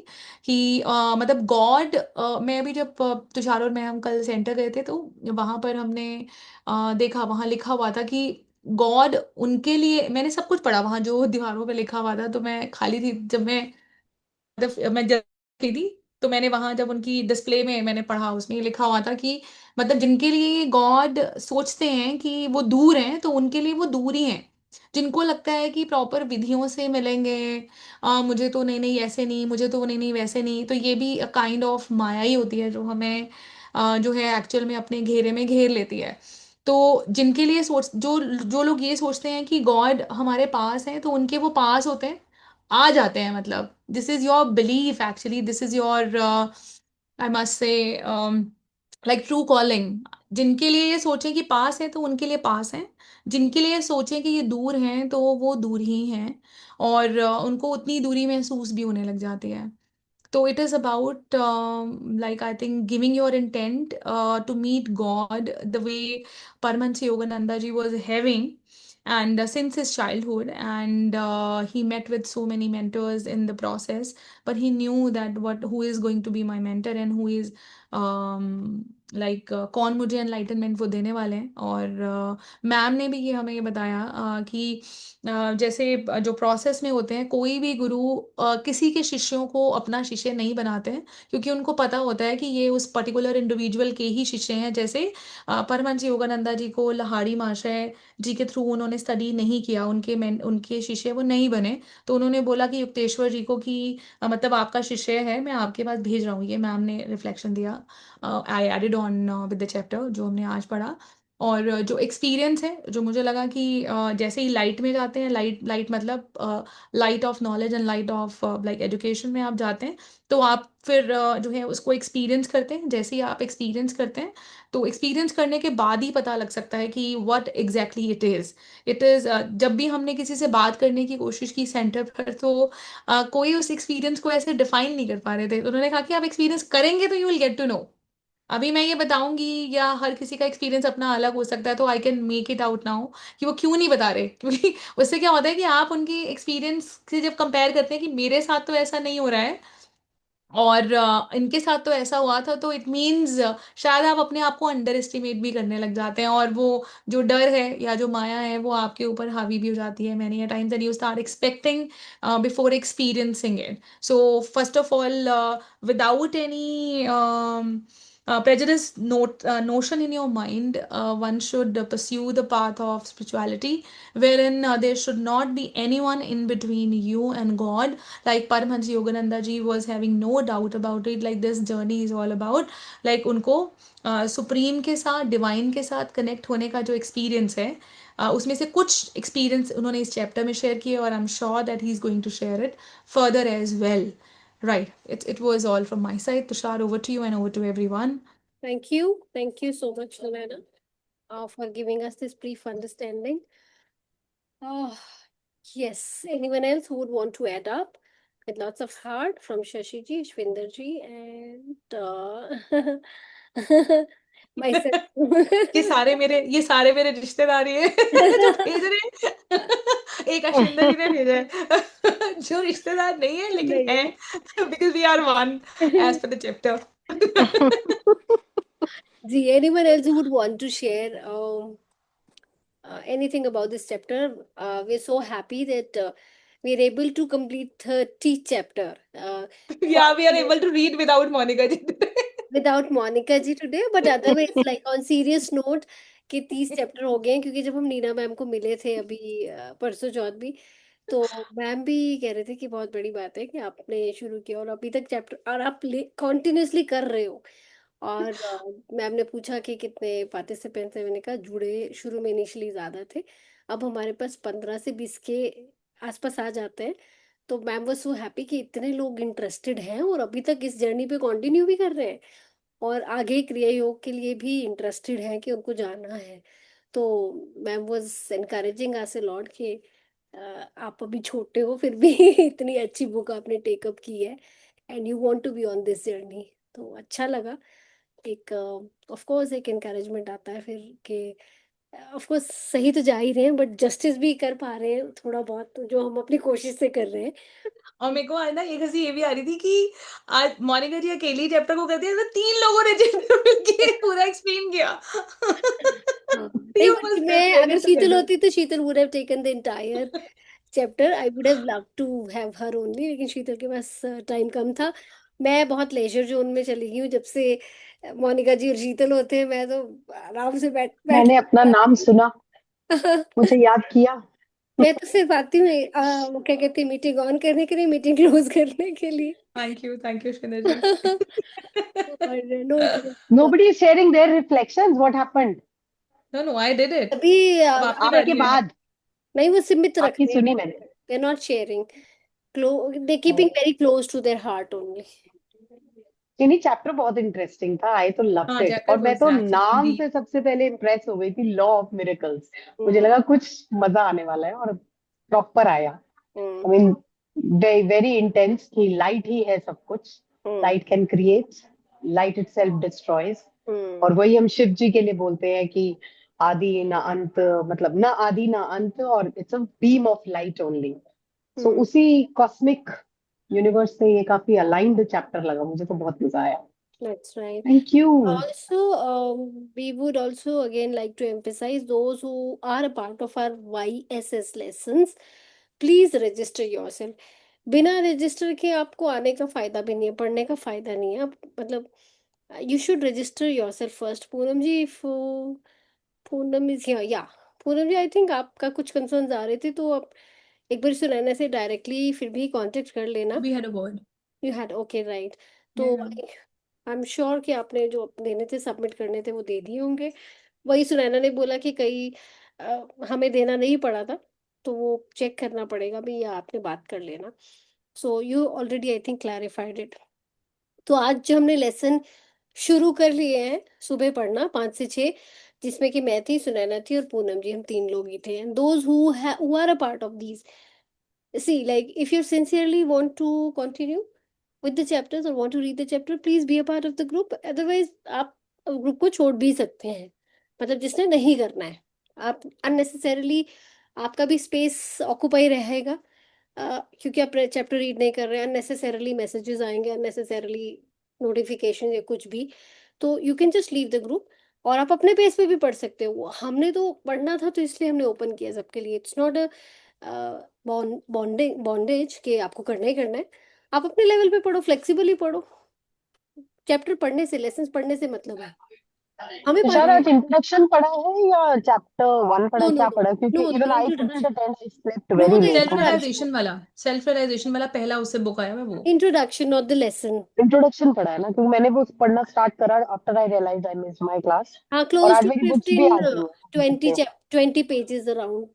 कि मतलब गॉड, मैं अभी जब तुषार और मैं हम कल सेंटर गए थे तो वहां पर हमने देखा, वहां लिखा हुआ था कि गॉड उनके लिए, मैंने सब कुछ पढ़ा वहां जो दीवारों पे लिखा हुआ था, तो मैं खाली थी जब मैं जब की थी, तो मैंने वहां जब उनकी डिस्प्ले में मैंने पढ़ा, उसमें ये लिखा हुआ था कि मतलब जिनके लिए गॉड सोचते हैं कि वो दूर हैं तो उनके लिए वो दूर ही हैं। जिनको लगता है कि प्रॉपर विधियों से मिलेंगे, मुझे तो नहीं नहीं ऐसे नहीं, मुझे तो नहीं नहीं वैसे नहीं, तो ये भी काइंड ऑफ माया ही होती है जो हमें जो है एक्चुअल में अपने घेरे में घेर लेती है। तो जिनके लिए सोच जो जो लोग ये सोचते हैं कि गॉड हमारे पास है, तो उनके वो पास होते हैं, आ जाते हैं, मतलब this is your belief actually, this is your I must say like true calling. जिनके लिए ये सोचें कि पास है तो उनके लिए पास है, जिनके लिए सोचें कि ये दूर हैं तो वो दूर ही हैं, और उनको उतनी दूरी महसूस भी होने लग जाती है। So it is about like I think giving your intent to meet God the way Paramahansa Yogananda ji was having, and since his childhood, and he met with so many mentors in the process, but he knew that what who is going to be my mentor and who is कौन मुझे enlightenment वो देने वाले हैं। और ma'am ने भी ये हमें ये बताया कि जैसे जो प्रोसेस में होते हैं, कोई भी गुरु किसी के शिष्यों को अपना शिष्य नहीं बनाते हैं, क्योंकि उनको पता होता है कि ये उस पर्टिकुलर इंडिविजुअल के ही शिष्य हैं। जैसे परमहंस योगानंदा जी को लहाड़ी महाशय जी के थ्रू उन्होंने स्टडी नहीं किया, उनके शिष्य वो नहीं बने, तो उन्होंने बोला कि युक्तेश्वर जी को कि मतलब आपका शिष्य है, मैं आपके पास भेज रहा हूँ। ये मैम ने रिफ्लेक्शन दिया, I added on with the chapter जो हमने आज पढ़ा। और जो एक्सपीरियंस है, जो मुझे लगा कि जैसे ही लाइट में जाते हैं, लाइट लाइट मतलब light of knowledge and light of like education में आप जाते हैं, तो आप फिर जो है उसको एक्सपीरियंस करते हैं। जैसे ही आप एक्सपीरियंस करते हैं, तो एक्सपीरियंस करने के बाद ही पता लग सकता है कि व्हाट एग्जैक्टली इट इज़ जब भी हमने किसी से बात करने की कोशिश की सेंटर पर, तो कोई उस एक्सपीरियंस को ऐसे डिफाइन नहीं कर पा रहे थे, तो उन्होंने कहा कि आप एक्सपीरियंस करेंगे तो you will get to know. अभी मैं ये बताऊंगी या हर किसी का एक्सपीरियंस अपना अलग हो सकता है, तो I can make it out now कि वो क्यों नहीं बता रहे, क्योंकि उससे क्या होता है कि आप उनकी एक्सपीरियंस से जब कंपेयर करते हैं कि मेरे साथ तो ऐसा नहीं हो रहा है और इनके साथ तो ऐसा हुआ था, तो इट मीन्स शायद आप अपने आप को अंडर एस्टिमेट भी करने लग जाते हैं, और वो जो डर है या जो माया है वो आपके ऊपर हावी भी हो जाती है many times, and you start expecting before experiencing it. So first of all, without any prejudice notion in your mind, one should pursue the path of spirituality, wherein there should not be anyone in between you and God. Like Paramahansa Yogananda ji was having no doubt about it, like this journey is all about like उनको supreme के साथ, divine के साथ connect होने का जो experience है, उसमें से कुछ एक्सपीरियंस उन्होंने इस चैप्टर में शेयर किए, और I am sure that he is going to share it further as well. Right. It was all from my side. Tushar, over to you and over to everyone. Thank you so much, Nana, for giving us this brief understanding. Oh, yes. Anyone else who would want to add up? With lots of heart from Shashi ji, Shvinder ji, and myself. ये सारे मेरे रिश्तेदार ही हैं जो भेज रहे हैं। एक अश्विंदर जी ने भेजा है जो रिश्तेदार नहीं है लेकिन नहीं है, है। because we are one as per the chapter. Anyone else who would want to share anything about this chapter? We're so happy that we're able to complete 30 chapter. Yeah, we are able to read without Monica ji. Without Monica ji today, but otherwise like on serious note कि 30 chapter हो गए हैं, क्योंकि जब हम Neena ma'am को मिले थे अभी परसों चौथ भी, तो मैम भी कह रहे थे कि बहुत बड़ी बात है कि आपने शुरू किया और अभी तक चैप्टर और आप कंटिन्यूसली कर रहे हो। और मैम ने पूछा कि कितने पार्टिसिपेंट्स हैं, मैंने कहा जुड़े शुरू में इनिशियली ज़्यादा थे, अब हमारे पास 15 से 20 के आसपास आ जाते हैं। तो मैम वो सो हैप्पी कि इतने लोग इंटरेस्टेड हैं और अभी तक इस जर्नी पे कंटिन्यू भी कर रहे हैं और आगे क्रिया योग के लिए भी इंटरेस्टेड हैं कि उनको जानना है। तो ma'am was encouraging us a lot कि आप अभी छोटे हो फिर भी इतनी अच्छी बुक आपने टेकअप की है, and you want to be on this journey. तो अच्छा लगा। एक ऑफ कोर्स एक एनकरेजमेंट आता है फिर कि ऑफ कोर्स सही तो जा ही रहे हैं, बट जस्टिस भी कर पा रहे हैं थोड़ा बहुत, तो जो हम अपनी कोशिश से कर रहे हैं। और मेरे को आज ना एक हंसी ये भी आ रही थी कि आज मोनिका जी अकेली चैप्टर को करती है तो 3 लोगों ने चैप्टर मिलके पूरा एक्सप्लेन किया। हाँ, ये नहीं बट मस्त है, मैं अगर क्रेडिट शीतल टुगेदर। होती तो Sheetal would have taken the entire chapter. I would have love to have her only, लेकिन शीतल के पास टाइम कम था। मैं बहुत लेजर जोन में चली गई हूँ जब से मोनिका जी और शीतल होते हैं। मैं तो आराम से बैठ बैठ मैंने अपना नाम सुना, मुझे याद किया। मैं तो सिर्फ आती हूँ वो क्या कहते हैं, मीटिंग ऑन करने के लिए, मीटिंग क्लोज करने के लिए। Thank you Shinde ji. और no it Nobody is sharing their reflections. What happened? No no I did it. अभी अब आपकी आने के बारी है। बाद नहीं, वो सीमित रख आपकी रहे हैं, सुनी मैंने। दे नॉट शेयरिंग, दे नहीं keeping very close to their heart only. नहीं, चैप्टर बहुत इंटरेस्टिंग था, आई तो लव्ड हाँ इट, चैप्टर और मैं वाज तो एक्चुअली नाम डीप। से सबसे पहले इम्प्रेस हो गई थी, लॉ ऑफ मिरेकल्स। मुझे लगा कुछ मजा आने वाला है, और प्रॉपर आया। आई मीन वेरी इंटेंस, कि लाइट ही है सब कुछ। Light can create, light itself destroys. और वही हम शिव जी के लिए बोलते हैं कि आदि ना अंत, मतलब ना आदि ना अंत, और it's a beam of light only. So उसी कॉस्मिक यूनिवर्स से ये काफी अलाइंड चैप्टर लगा मुझे, तो बहुत मजा आया। That's right. Thank you. Also, we would also again like to emphasize those who are a part of our YSS lessons. Please register yourself. बिना रजिस्टर के आपको आने का फायदा भी नहीं है, पढ़ने का फायदा नहीं है। आप मतलब you should register yourself first. Poonam ji, if Poonam is here, या पूनम जी, आई थिंक आपका कुछ कंसर्न्स आ रहे थे, तो आप एक बार सुनैना से डायरेक्टली फिर भी कांटेक्ट कर लेना। We had a word. You had, okay right. तो आई एम श्योर कि आपने जो देने थे, सबमिट करने थे, वो दे दिए होंगे। वही सुनैना ने बोला कि कई हमें देना नहीं पड़ा था, तो वो चेक करना पड़ेगा भी, या आपने बात कर लेना। So you already I think clarified it. तो आज जो हमने लेसन शुरू कर लिए हैं सुबह पढ़ना 5 से 6, जिसमें कि मैं थी, सुनैना थी और पूनम जी, हम 3 लोग ही थे। And those who are a part of these, see, like if you sincerely want to continue with the chapters or want to read the chapter, please be a part of the group. Otherwise आप group को छोड़ भी सकते हैं, मतलब जिसने नहीं करना है। आप अननेसेसरीली, आपका भी स्पेस ऑक्यूपाई रहेगा, क्योंकि आप चैप्टर रीड नहीं कर रहे हैं। अननेसेसरीली मैसेजेस आएंगे, अननेसेसरीली नोटिफिकेशन या कुछ भी, तो you can just leave the group. और आप अपने पेस पे भी पढ़ सकते हो। हमने तो पढ़ना था तो इसलिए हमने ओपन किया सबके लिए। इट्स नॉट अ बॉन्डेज कि आपको करना ही करना है। आप अपने लेवल पे पढ़ो, फ्लेक्सिबली पढ़ो। चैप्टर पढ़ने से, लेसन्स पढ़ने से मतलब है, हमें तुषार, पढ़ना है। आज इंट्रोडक्शन पढ़ा है या चैप्टर 1 पढ़ा नो है, नो क्या नो पढ़ा? क्योंकि no, the even I couldn't introduction, attend, I slept no very the late. Introduction, self realisation वाला पहला उससे बुक आया मैं वो। Introduction not the lesson. Introduction पढ़ा है ना, क्योंकि मैंने वो पढ़ना स्टार्ट करा after I realise I miss my class. हाँ, और क्लोज आज टू मेरी बुक्स भी 15, आ गई हैं, 20 तो 20 पेजेस अराउंड।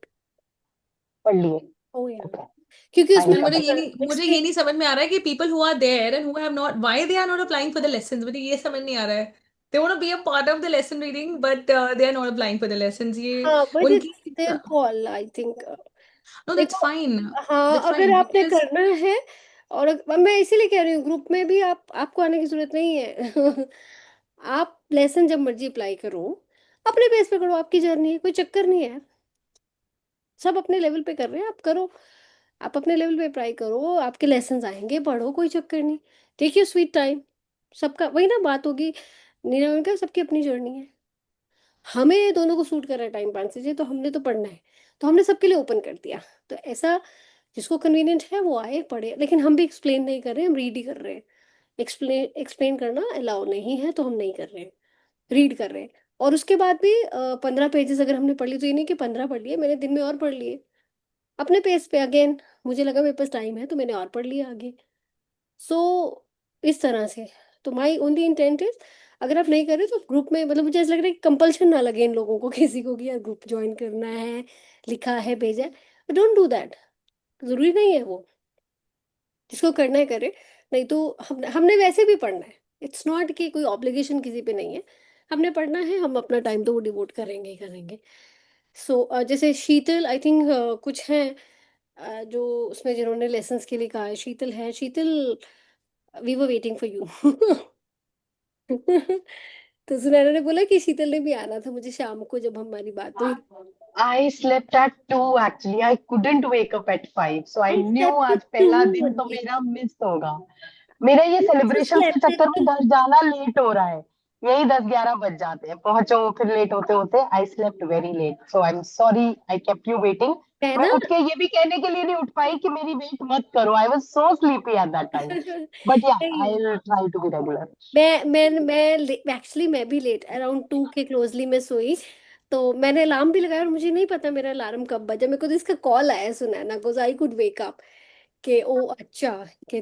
पढ़ लिए। ओ या, ओके, क्योंकि उसमें And थैंक यू। मुझे ये नहीं समझ में आ रहा है कि people who are there and who have not, why they are not applying for the lessons, मुझे ये समझ नहीं आ रहा है। They want to be a part of the lesson reading but they are not applying for the lessons, ये हाँ, but उनकी। It's their call I think. No that's देखो, फाइन। हाँ, दैट्स अगर फाइन आपने बिकॉज करना है, और मैं इसीलिए कह रही हूँ ग्रुप में भी आपको आने की जरूरत नहीं है। आप लेसन जब मर्जी अप्लाई करो, अपने बेस पे करो, आपकी जर्नी है, कोई चक्कर नहीं है। सब अपने लेवल पे कर रहे हैं, आप करो। आप अपने लेवल पे अप्लाई करो, आपके लेसन आएंगे, पढ़ो, कोई चक्कर नहीं। Take your sweet time. सबका वही ना बात होगी, नीना मैम का, सबकी अपनी जर्नी है। हमें दोनों को सूट कर रहा है टाइम 5 से 6, तो हमने तो पढ़ना है, तो हमने सबके लिए ओपन कर दिया। तो ऐसा जिसको कन्वीनियंट है वो आए पढ़े, लेकिन हम भी एक्सप्लेन नहीं कर रहे हैं, हम रीड ही कर रहे हैं। एक्सप्लेन एक्सप्लेन करना अलाउ नहीं है, तो हम नहीं कर रहे हैं, रीड कर रहे हैं। और उसके बाद भी 15 पेजेस अगर हमने पढ़ ली, तो ये नहीं कि 15 पढ़ लिए, मैंने दिन में और पढ़ लिए अपने पेस पे। अगेन मुझे लगा मेरे पास टाइम है, तो मैंने और पढ़ लिया आगे। सो इस तरह से, तो माई ओनली इंटेंट इज, अगर आप नहीं कर रहे तो ग्रुप में, मतलब मुझे ऐसा लग रहा है कि कंपल्शन ना लगे इन लोगों को, किसी को कि यार ग्रुप ज्वाइन करना है, लिखा है, भेजा है। डोंट डू दैट, जरूरी नहीं है वो। जिसको करना है करे, नहीं तो हमने वैसे भी पढ़ना है। इट्स नॉट कि कोई ऑब्लिगेशन किसी पे नहीं है, हमने पढ़ना है, हम अपना टाइम तो वो डिवोट करेंगे ही करेंगे। सो जैसे शीतल, आई थिंक कुछ हैं जो उसमें जिन्होंने लेसन्स के लिए कहा है। शीतल है, Sheetal we were waiting for you. तो सुनैना ने बोला कि शीतल ने भी आना था मुझे शाम को जब हमारी बात हुई। I slept at 2 actually. I couldn't wake up at 5. So I I knew slept at आज पहला 2 दिन तो only. मेरा मिस होगा। मेरा ये You also सेलिब्रेशन के slept at चक्कर में 2. घर जाना लेट हो रहा है। यही 10-11 बज जाते हैं, पहुंचो फिर लेट होते होते। I slept very late, so I am sorry I kept you waiting. मैं मैं ना उठ के ये भी कहने के लिए नहीं उठ पाई कि मेरी वेट मत करो। I was so sleepy at that time, but या आई नहीं, will try to be regular. मैं एक्चुअली मैं भी लेट अराउंड 2 के क्लोजली में सोई। तो मैंने अलार्म भी लगाया और मुझे नहीं पता मेरा अलार्म कब बजा। मेरे को तो इसका कॉल आया सुनैना को, आई कुड वेक अप कि ओ अच्छा कि